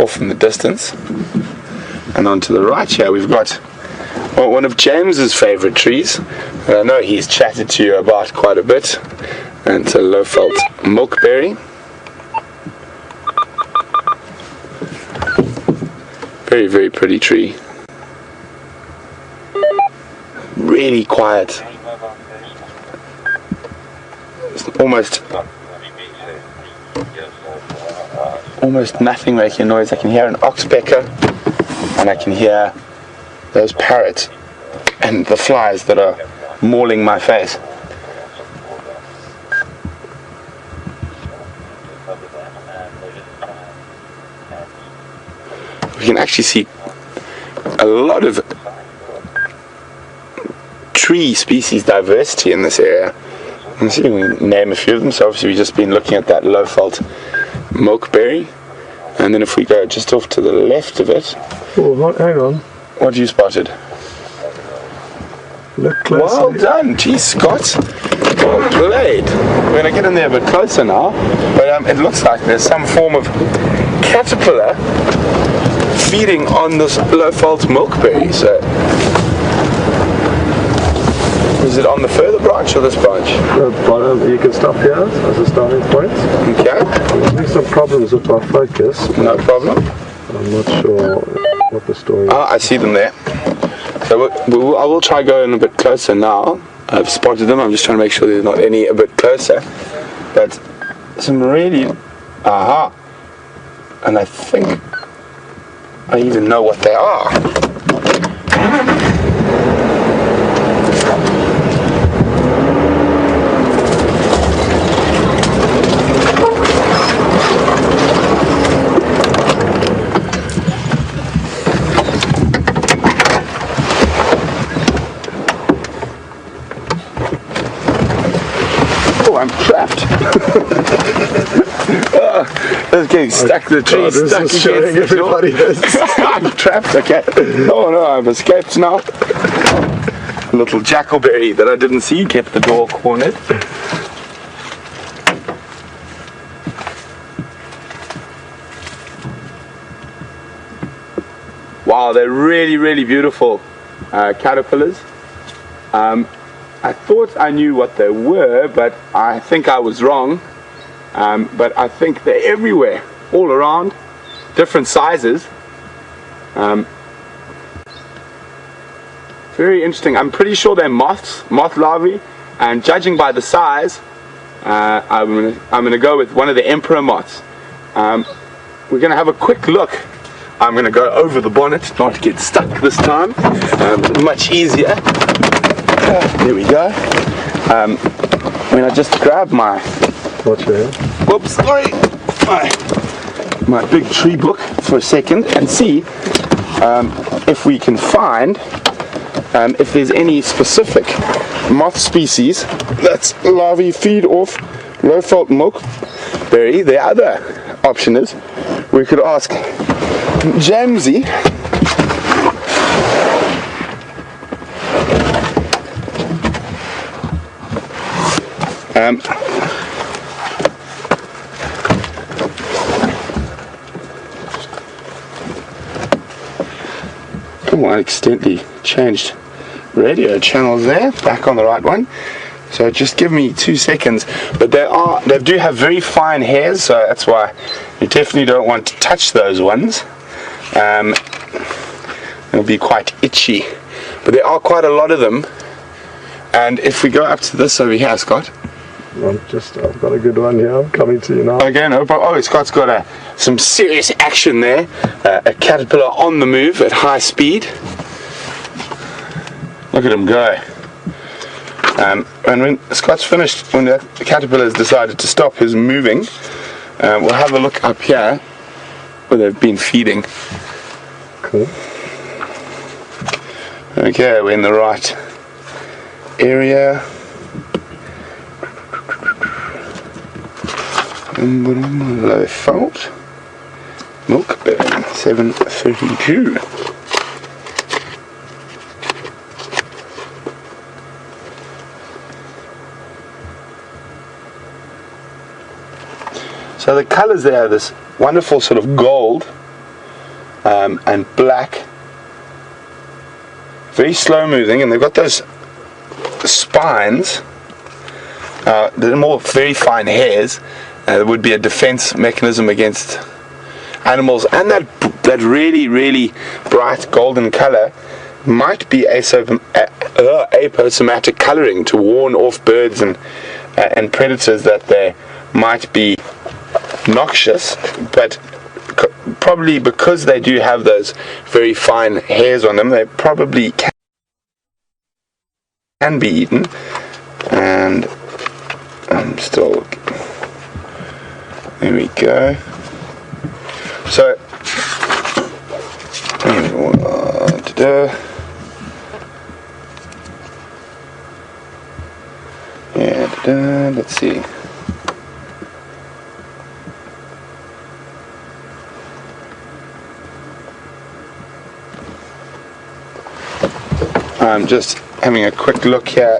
off in the distance. And on to the right here, we've got one of James's favourite trees that I know he's chatted to you about quite a bit, and it's a low-felt milkberry. Very, very pretty tree. Really quiet. It's almost nothing making noise. I can hear an oxpecker, and I can hear those parrots and the flies that are mauling my face. We can actually see a lot of tree species diversity in this area. Let's see if we can name a few of them. So obviously we've just been looking at that low-fault milkberry. And then if we go just off to the left of it...
Oh, hang on.
What you spotted?
Look closely.
Well done, geez, Scott. Well played. We're going to get in there a bit closer now, but it looks like there's some form of caterpillar feeding on this low-fault milkberry. So, is it on the further branch or this branch?
The bottom, you can stop here as a starting point.
Okay.
I'm having some problems with our focus.
No problem.
I'm not sure what the story is.
Ah, I see them there. So I will try going a bit closer now. I've spotted them. I'm just trying to make sure there's not any a bit closer. But some really... Aha. And I think I even know what they are. I'm trapped. It's getting stuck to the tree, stuck against the door. I'm trapped, okay. Oh no, I've escaped now. A little jackalberry that I didn't see kept the door cornered. Wow, they're really, really beautiful caterpillars. I thought I knew what they were, but I think I was wrong. But I think they're everywhere, all around, different sizes. Very interesting. I'm pretty sure they're moth larvae, and judging by the size, I'm gonna go with one of the emperor moths. We're gonna have a quick look. I'm gonna go over the bonnet, not get stuck this time. Much easier. There we go. When I just grab my...
What's your hand?
Whoops, sorry. My big tree book for a second and see if we can find if there's any specific moth species that's larvae feed off low-fault milkberry. The other option is we could ask Jamesy oh, I accidentally changed radio channels there, back on the right one. So just give me 2 seconds. But they do have very fine hairs, so that's why you definitely don't want to touch those ones. It'll be quite itchy. But there are quite a lot of them. And if we go up to this over here, Scott.
I've got a good one here. I'm coming to you now.
Okay, no problem. Oh, Scott's got some serious action there. A caterpillar on the move at high speed. Look at him go. And when Scott's finished, when the caterpillar's decided to stop his moving, we'll have a look up here where they've been feeding.
Cool.
Okay, we're in the right area. Low fault milkberry 732. So the colours there are this wonderful sort of gold and black, very slow moving, and they've got those spines. They're more very fine hairs. There would be a defense mechanism against animals, and that really, really bright golden color might be aposematic coloring to warn off birds and predators that they might be noxious. But probably because they do have those very fine hairs on them, they probably can be eaten. And I'm still... There we go. So, and Let's see. I'm just having a quick look here.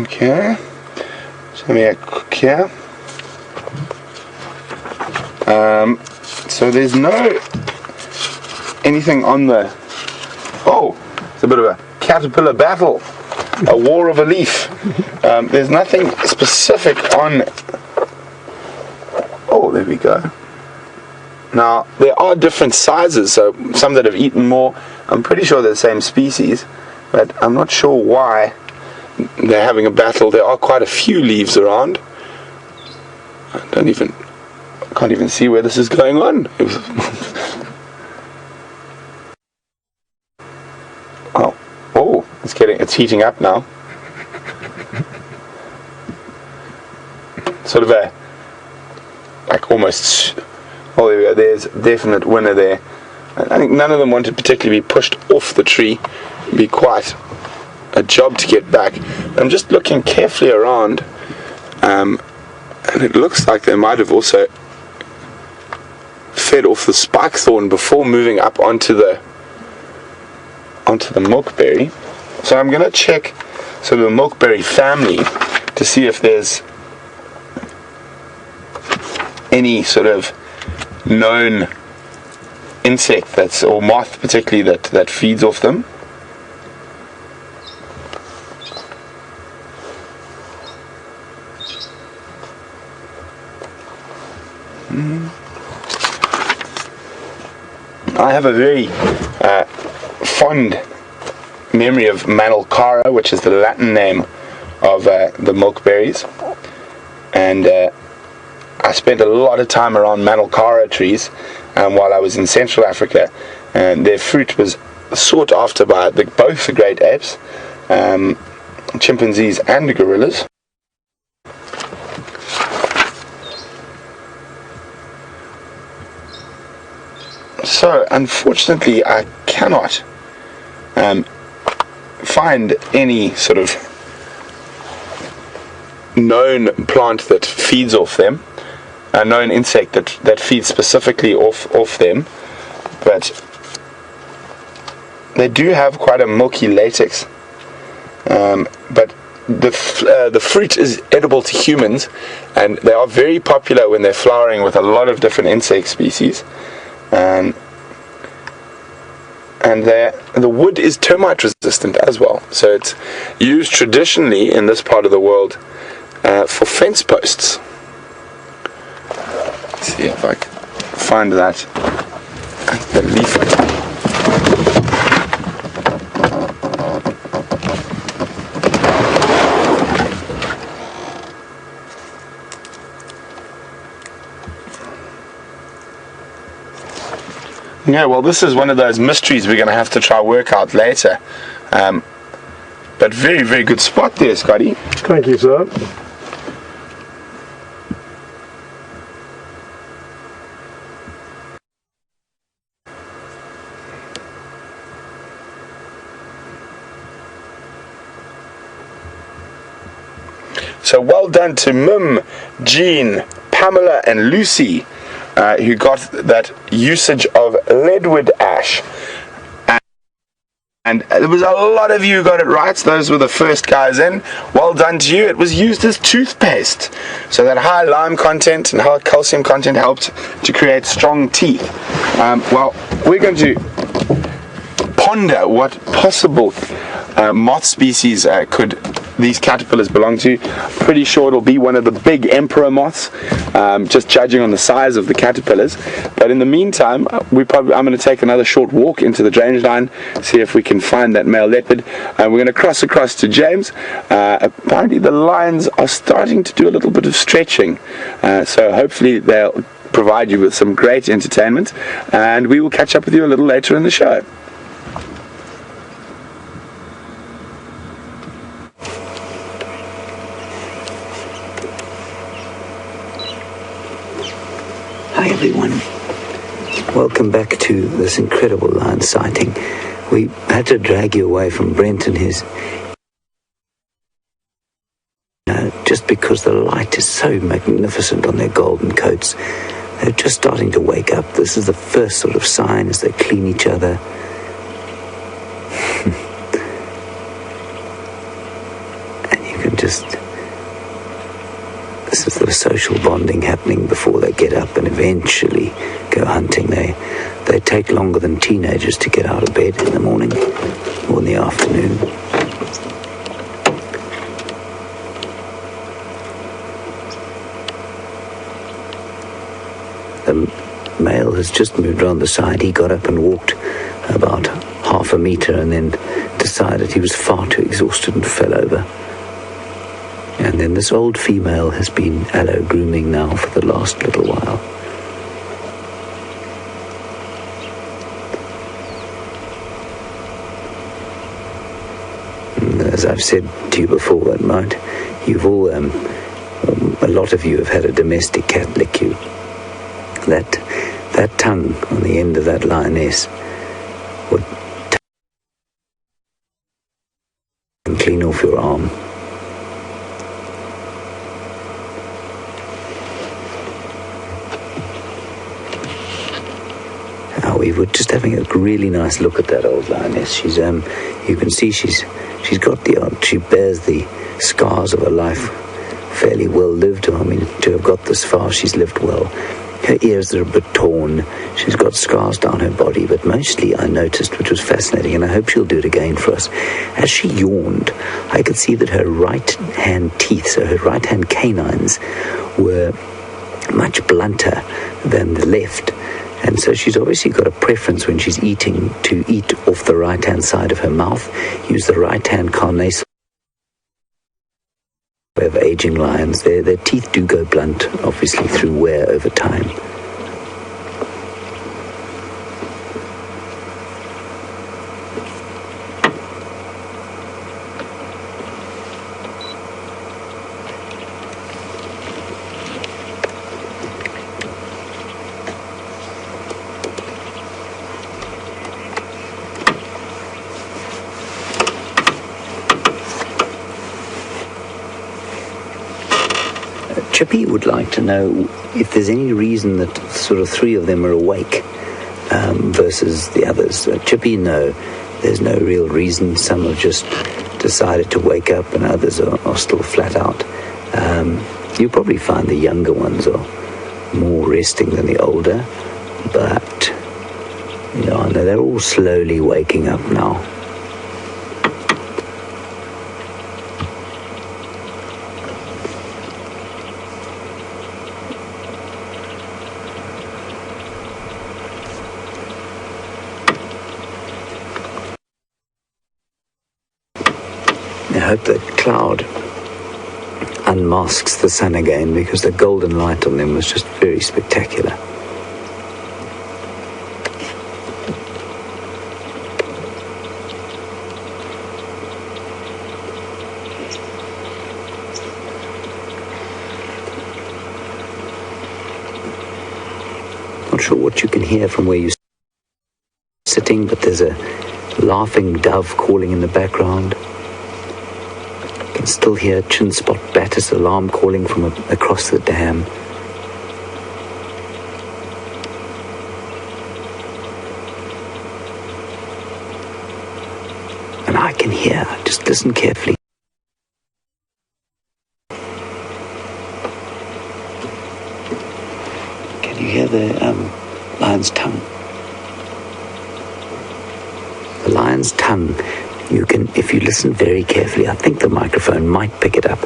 Okay, just having a quick here. So there's no anything on the. Oh, it's a bit of a caterpillar battle, a war of a leaf. There's nothing specific on. Oh, there we go. Now there are different sizes, so some that have eaten more. I'm pretty sure they're the same species, but I'm not sure why they're having a battle. There are quite a few leaves around. I can't even see where this is going on. Oh, it's heating up now. Sort of like almost. Oh, there we go. There's a definite winner there. I think none of them want to particularly be pushed off the tree. It'd be quite a job to get back. I'm just looking carefully around, and it looks like they might have also fed off the spike thorn before moving up onto the milkberry. So I'm going to check sort of the milkberry family to see if there's any sort of known insect or moth particularly that feeds off them. I have a very fond memory of Manilcara, which is the Latin name of the milkberries, and I spent a lot of time around Manilcara trees while I was in Central Africa, and their fruit was sought after by both the great apes, chimpanzees and the gorillas. So, unfortunately, I cannot find any sort of known plant that feeds off them, a known insect that feeds specifically off them, but they do have quite a milky latex. But the fruit is edible to humans, and they are very popular when they're flowering with a lot of different insect species. And the wood is termite resistant as well, so it's used traditionally in this part of the world for fence posts. Let's see if I can find that. The leaf. Yeah, well, this is one of those mysteries we're going to have to try work out later. But very, very good spot there, Scotty.
Thank you, sir.
So well done to Mim, Jean, Pamela and Lucy, who got that usage of leadwood ash. And there was a lot of you who got it right. Those were the first guys in. Well done to you. It was used as toothpaste. So that high lime content and high calcium content helped to create strong teeth. Well, we're going to ponder what possible moth species could these caterpillars belong to. Pretty sure it'll be one of the big emperor moths, just judging on the size of the caterpillars. But in the meantime, I'm going to take another short walk into the drainage line, see if we can find that male leopard. We're going to cross across to James. Apparently the lions are starting to do a little bit of stretching, so hopefully they'll provide you with some great entertainment, and we will catch up with you a little later in the show.
Hi everyone. Welcome back to this incredible lion sighting. We had to drag you away from Brent and his... just because the light is so magnificent on their golden coats. They're just starting to wake up. This is the first sort of sign as they clean each other. And you can just... This is the social bonding happening before they get up and eventually go hunting. They take longer than teenagers to get out of bed in the morning or in the afternoon. The male has just moved around the side. He got up and walked about half a meter and then decided he was far too exhausted and fell over. And then this old female has been aloe grooming now for the last little while. And as I've said to you before that night, you've all, a lot of you have had a domestic cat lick you. That tongue on the end of that lioness would clean off your arm. We were just having a really nice look at that old lioness. She's, you can see she's got she bears the scars of a life fairly well lived. I mean, to have got this far, she's lived well. Her ears are a bit torn. She's got scars down her body, but mostly I noticed, which was fascinating, and I hope she'll do it again for us. As she yawned, I could see that her right hand teeth, so her right hand canines, were much blunter than the left. And so she's obviously got a preference when she's eating to eat off the right-hand side of her mouth, use the right-hand carnassial. We have aging lions. Their teeth do go blunt, obviously, through wear over time. Chippy would like to know if there's any reason that sort of three of them are awake versus the others. Chippy, no, there's no real reason. Some have just decided to wake up and others are still flat out. You'll probably find the younger ones are more resting than the older, but I know they're all slowly waking up now. I hope that cloud unmasks the sun again, because the golden light on them was just very spectacular. Not sure what you can hear from where you're sitting, but there's a laughing dove calling in the background. Can still hear Chinspot Battis alarm calling from across the dam. And I can hear, just listen carefully. Can you hear the lion's tongue? The lion's tongue. You can, if you listen very carefully, I think the microphone might pick it up.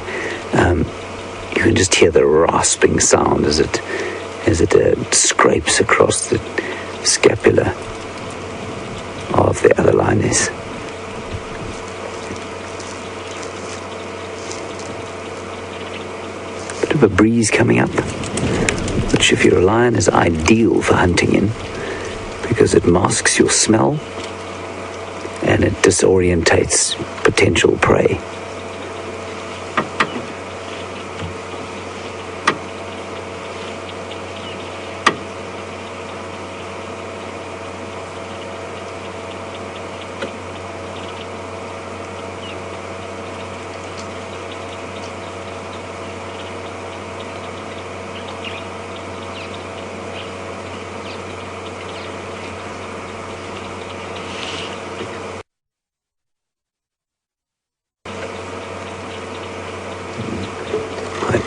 You can just hear the rasping sound as it scrapes across the scapula of the other lioness. Bit of a breeze coming up, which if you're a lion is ideal for hunting in, because it masks your smell and it disorientates potential prey.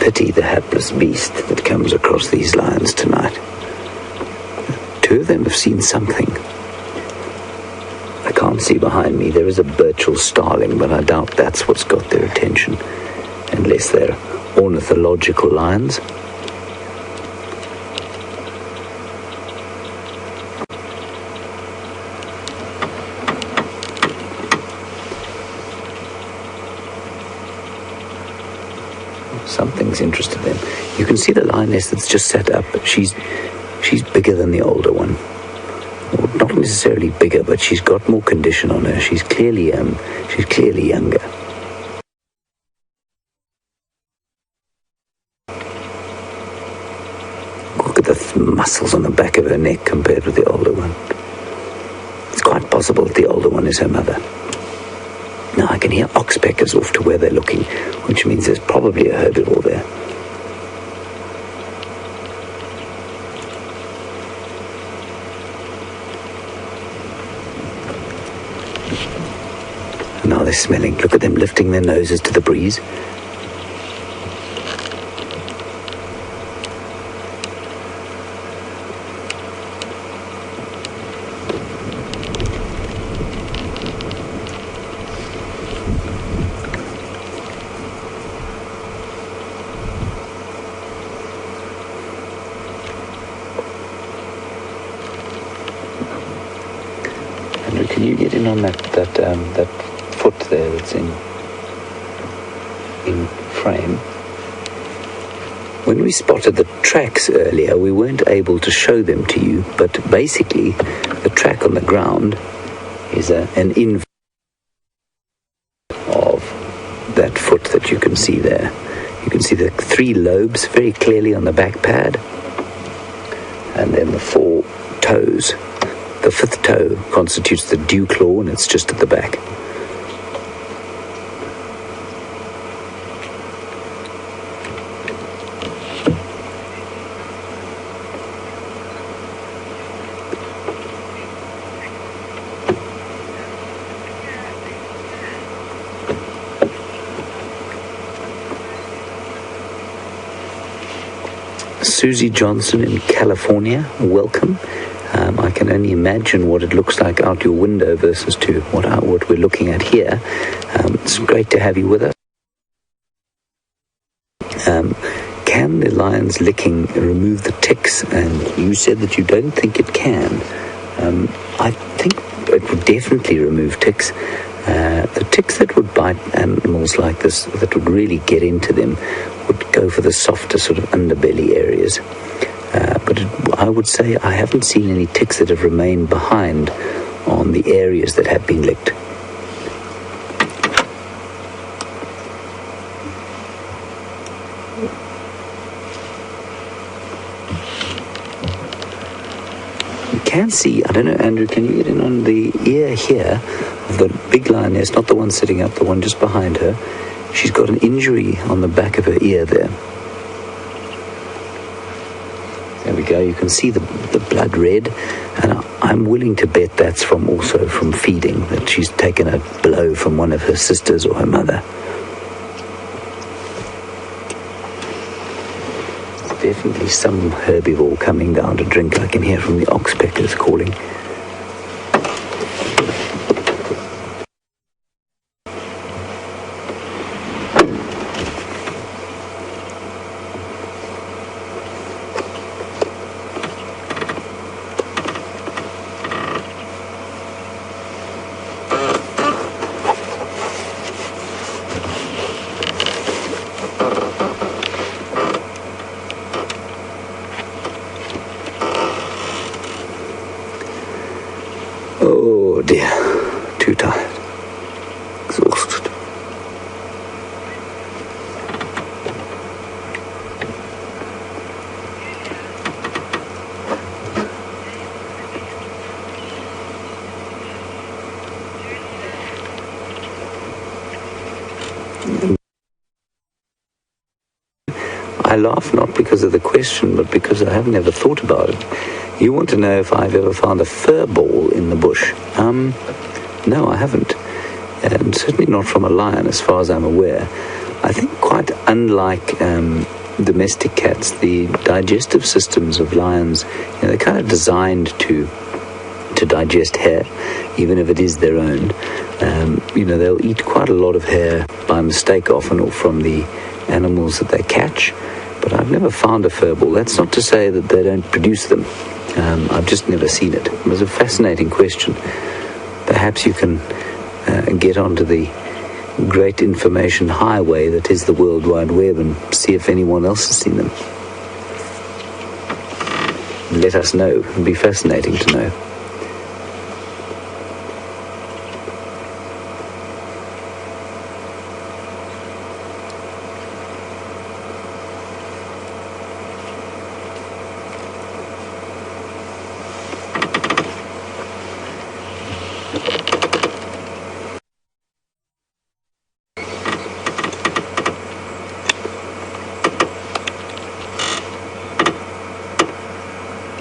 pity the hapless beast that comes across these lines tonight. Two of them have seen something. I can't see behind me. There is a Birchall starling, but I doubt that's what's got their attention, unless they're ornithological lions. Something's interested them. You can see the lioness that's just set up. She's bigger than the older one. Well, not necessarily bigger, but she's got more condition on her. She's clearly younger. Look at the muscles on the back of her neck compared with the older one. It's quite possible that the older one is her mother. Now I can hear oxpeckers off to where they're looking, which means there's probably a herbivore there. And now they're smelling. Look at them lifting their noses to the breeze. Can you get in on that foot there that's in frame? When we spotted the tracks earlier, we weren't able to show them to you, but basically the track on the ground is an in of that foot that you can see there. You can see the 3 lobes very clearly on the back pad, and then the 4 toes. The 5th toe constitutes the dew claw, and it's just at the back. Susie Johnson in California, welcome. I can only imagine what it looks like out your window versus to what we're looking at here. It's great to have you with us. Can the lion's licking remove the ticks? And you said that you don't think it can. I think it would definitely remove ticks. The ticks that would bite animals like this, that would really get into them, would go for the softer sort of underbelly areas. But I would say I haven't seen any ticks that have remained behind on the areas that have been licked. You can see, I don't know, Andrew, can you get in on the ear here of the big lioness, not the one sitting up, the one just behind her? She's got an injury on the back of her ear there. There we go, you can see the blood red, and I'm willing to bet that's also from feeding, that she's taken a blow from one of her sisters or her mother. There's definitely some herbivore coming down to drink. I can hear from the oxpeckers calling. Oh dear, too tired, exhausted. I laugh not because of the question, but because I haven't ever thought about it. You want to know if I've ever found a fur ball in the bush? No, I haven't. And certainly not from a lion, as far as I'm aware. I think quite unlike domestic cats, the digestive systems of lions, they're kind of designed to digest hair, even if it is their own. They'll eat quite a lot of hair by mistake often, or from the animals that they catch, but I've never found a furball. That's not to say that they don't produce them. I've just never seen it. It was a fascinating question. Perhaps you can get onto the great information highway that is the World Wide Web and see if anyone else has seen them. Let us know. It would be fascinating to know.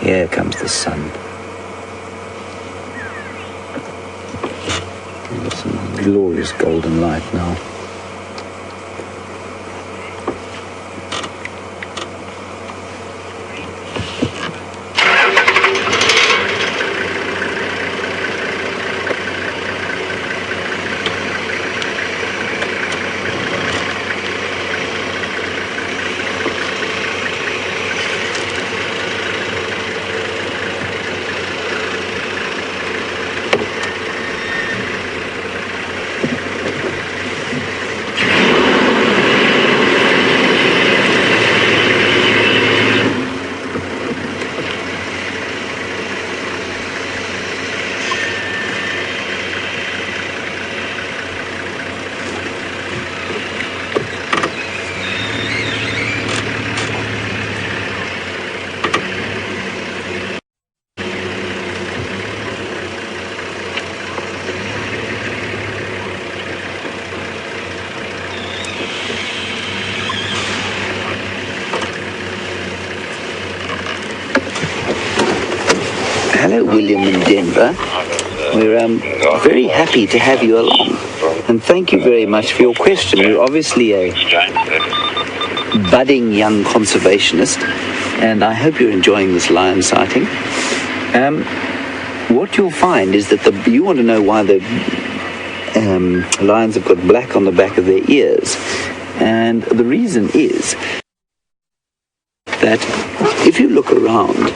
Here comes the sun. There's some glorious golden light now. Hello, William in Denver. We're very happy to have you along. And thank you very much for your question. You're obviously a budding young conservationist, and I hope you're enjoying this lion sighting. What you'll find is that you want to know why the lions have got black on the back of their ears. And the reason is that if you look around,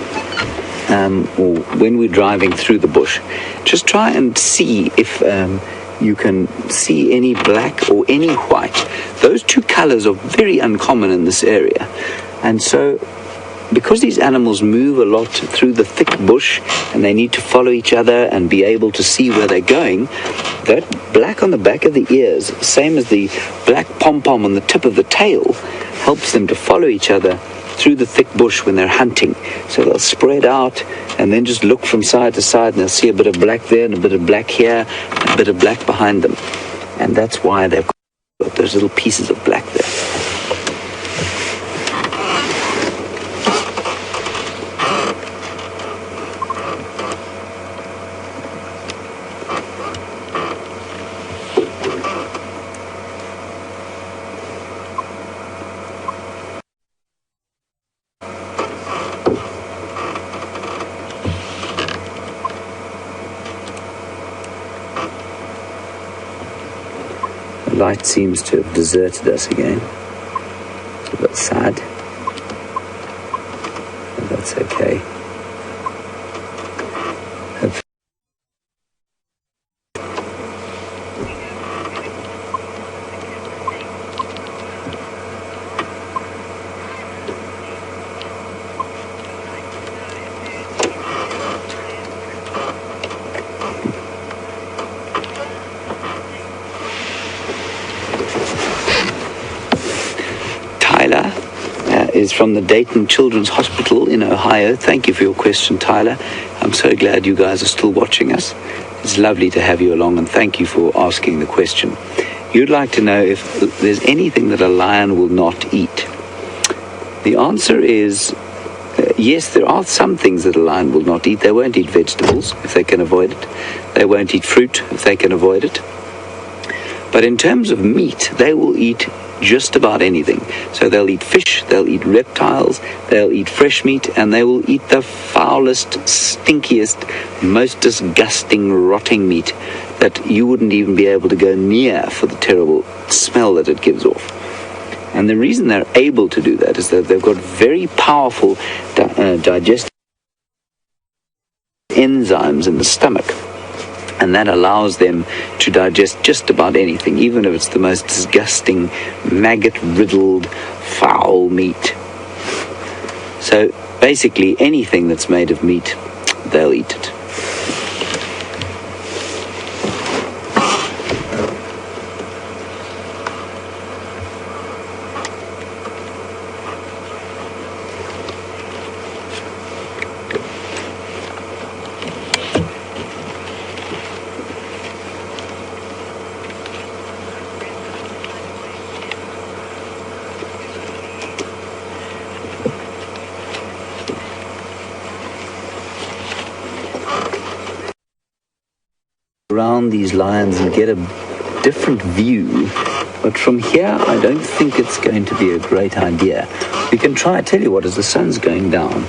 or when we're driving through the bush, just try and see if you can see any black or any white. Those two colors are very uncommon in this area. And so, because these animals move a lot through the thick bush and they need to follow each other and be able to see where they're going, that black on the back of the ears, same as the black pom-pom on the tip of the tail, helps them to follow each other through the thick bush when they're hunting. So they'll spread out and then just look from side to side, and they'll see a bit of black there and a bit of black here, and a bit of black behind them. And that's why they've got those little pieces of black there. Light seems to have deserted us again. It's a bit sad, but that's okay. Tyler is from the Dayton Children's Hospital in Ohio. Thank you for your question, Tyler. I'm so glad you guys are still watching us. It's lovely to have you along, and thank you for asking the question. You'd like to know if there's anything that a lion will not eat. The answer is yes, there are some things that a lion will not eat. They won't eat vegetables if they can avoid it. They won't eat fruit if they can avoid it. But in terms of meat, they will eat just about anything. So they'll eat fish, they'll eat reptiles, they'll eat fresh meat, and they will eat the foulest, stinkiest, most disgusting, rotting meat that you wouldn't even be able to go near for the terrible smell that it gives off. And the reason they're able to do that is that they've got very powerful digestive enzymes in the stomach. And that allows them to digest just about anything, even if it's the most disgusting, maggot-riddled, foul meat. So basically, anything that's made of meat, they'll eat it. Around these lions and get a different view, but from here I don't think it's going to be a great idea. We can try. I tell you what, as the sun's going down,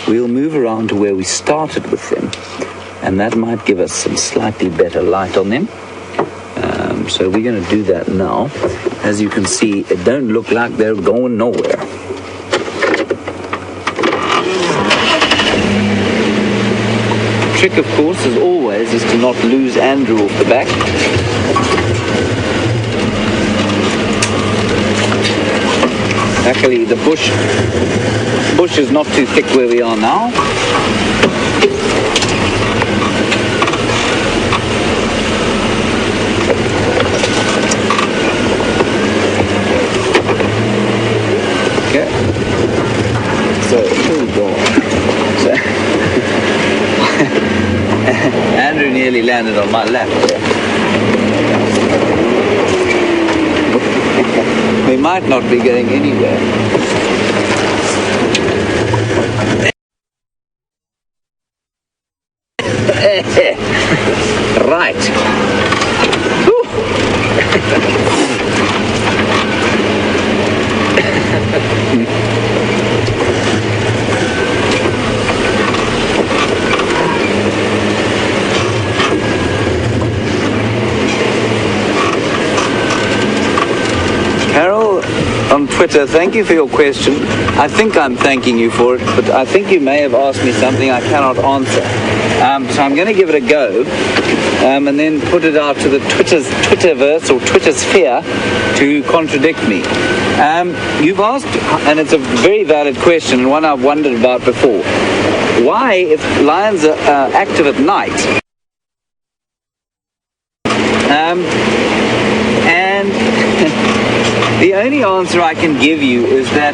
we'll move around to where we started with them, and that might give us some slightly better light on them. So we're going to do that now. As you can see, it don't look like they're going nowhere. Trick, of course, as always, is to not lose Andrew off the back. Luckily, the bush is not too thick where we are now. Okay. So, here we go. Andrew nearly landed on my lap there. We might not be going anywhere. Right. On Twitter, thank you for your question. I think I'm thanking you for it, but I think you may have asked me something I cannot answer. So I'm going to give it a go, and then put it out to the Twitterverse or Twitter sphere to contradict me. You've asked, and it's a very valid question, and one I've wondered about before. Why, if lions are active at night, the only answer I can give you is that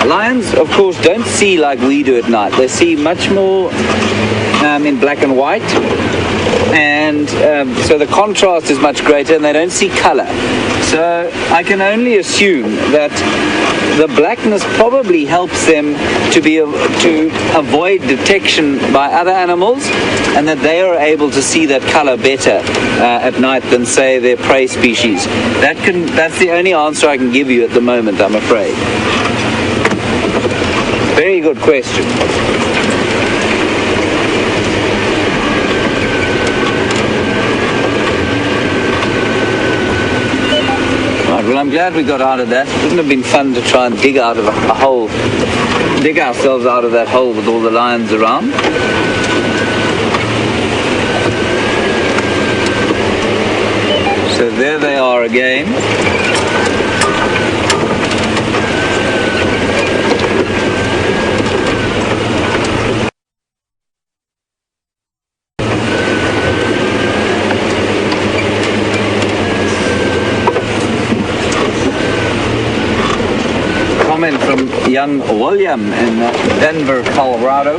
lions, of course, don't see like we do at night. They see much more in black and white, and so the contrast is much greater, and they don't see color. So I can only assume that the blackness probably helps them to avoid detection by other animals, and that they are able to see that color better at night than, say, their prey species. That's the only answer I can give you at the moment, I'm afraid. Very good question. Well, I'm glad we got out of that. Wouldn't have been fun to try and dig ourselves out of that hole with all the lions around. So there they are again. From young William in Denver, Colorado.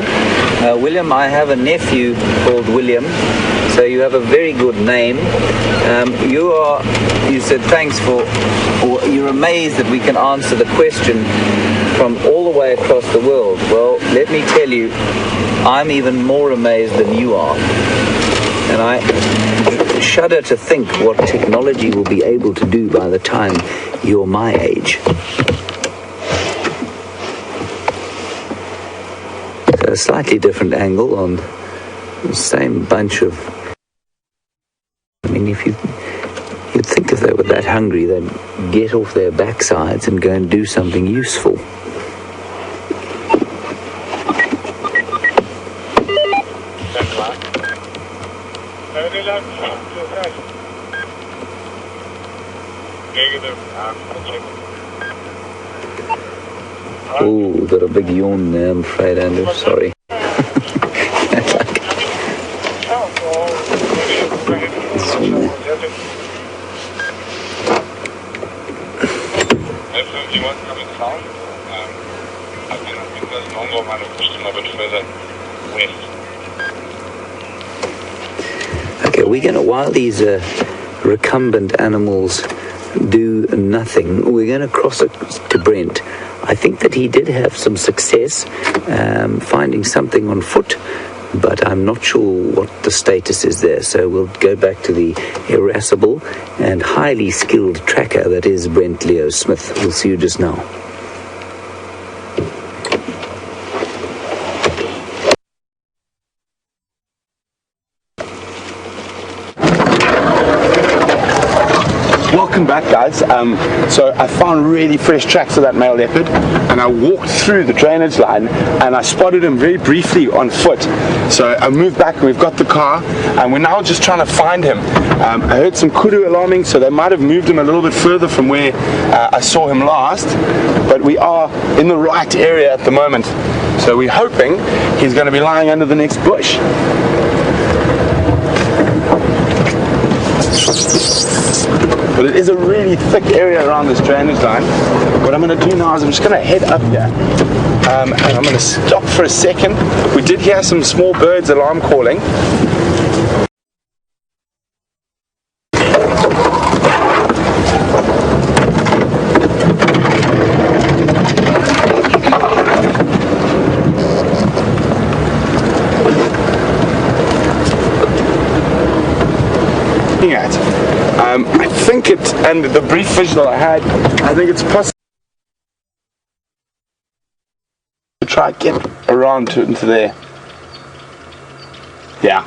William, I have a nephew called William, so you have a very good name. You said thanks for, or you're amazed that we can answer the question from all the way across the world. Well, let me tell you, I'm even more amazed than you are. And I shudder to think what technology will be able to do by the time you're my age. So a slightly different angle on the same bunch of... I mean, if you'd think if they were that hungry, they'd get off their backsides and go and do something useful. Oh, got a big yawn there, I'm afraid, Andrew. Sorry. Okay, we're going to, while these recumbent animals do nothing, we're going to cross it to Brent. I think that he did have some success finding something on foot, but I'm not sure what the status is there. So we'll go back to the irascible and highly skilled tracker that is Brent Leo Smith. We'll see you just now.
Welcome back, guys. So I found really fresh tracks of that male leopard, and I walked through the drainage line and I spotted him very briefly on foot. So I moved back and we've got the car and we're now just trying to find him. I heard some kudu alarming, so they might have moved him a little bit further from where I saw him last, but we are in the right area at the moment. So we're hoping he's going to be lying under the next bush. But it is a really thick area around this drainage line. What I'm going to do now is I'm just going to head up here and I'm going to stop for a second. We did hear some small birds alarm calling. I think it, and the brief visual I had, I think it's possible to try and get around to into there. Yeah.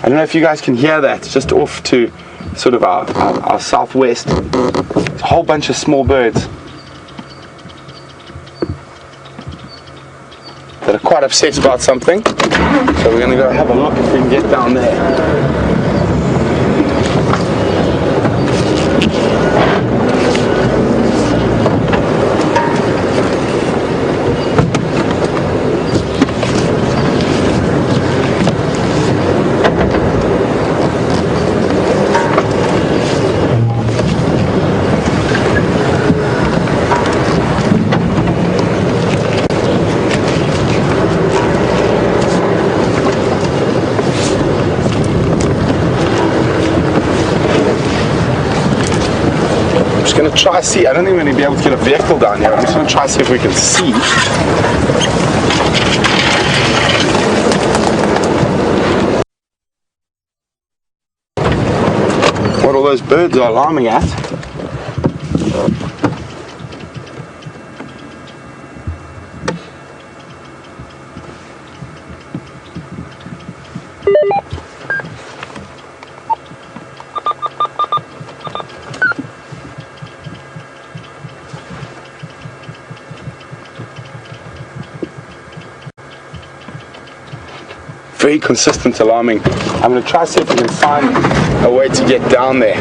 I don't know if you guys can hear that, it's just off to sort of our southwest. It's a whole bunch of small birds that are quite upset about something. So we're going to go have a look if we can get down there. Going to try see. I don't think we're going to be able to get a vehicle down here. I'm just going to try see if we can see. What all those birds are alarming at. Very consistent alarming. I'm going to try to see if we can find a way to get down there.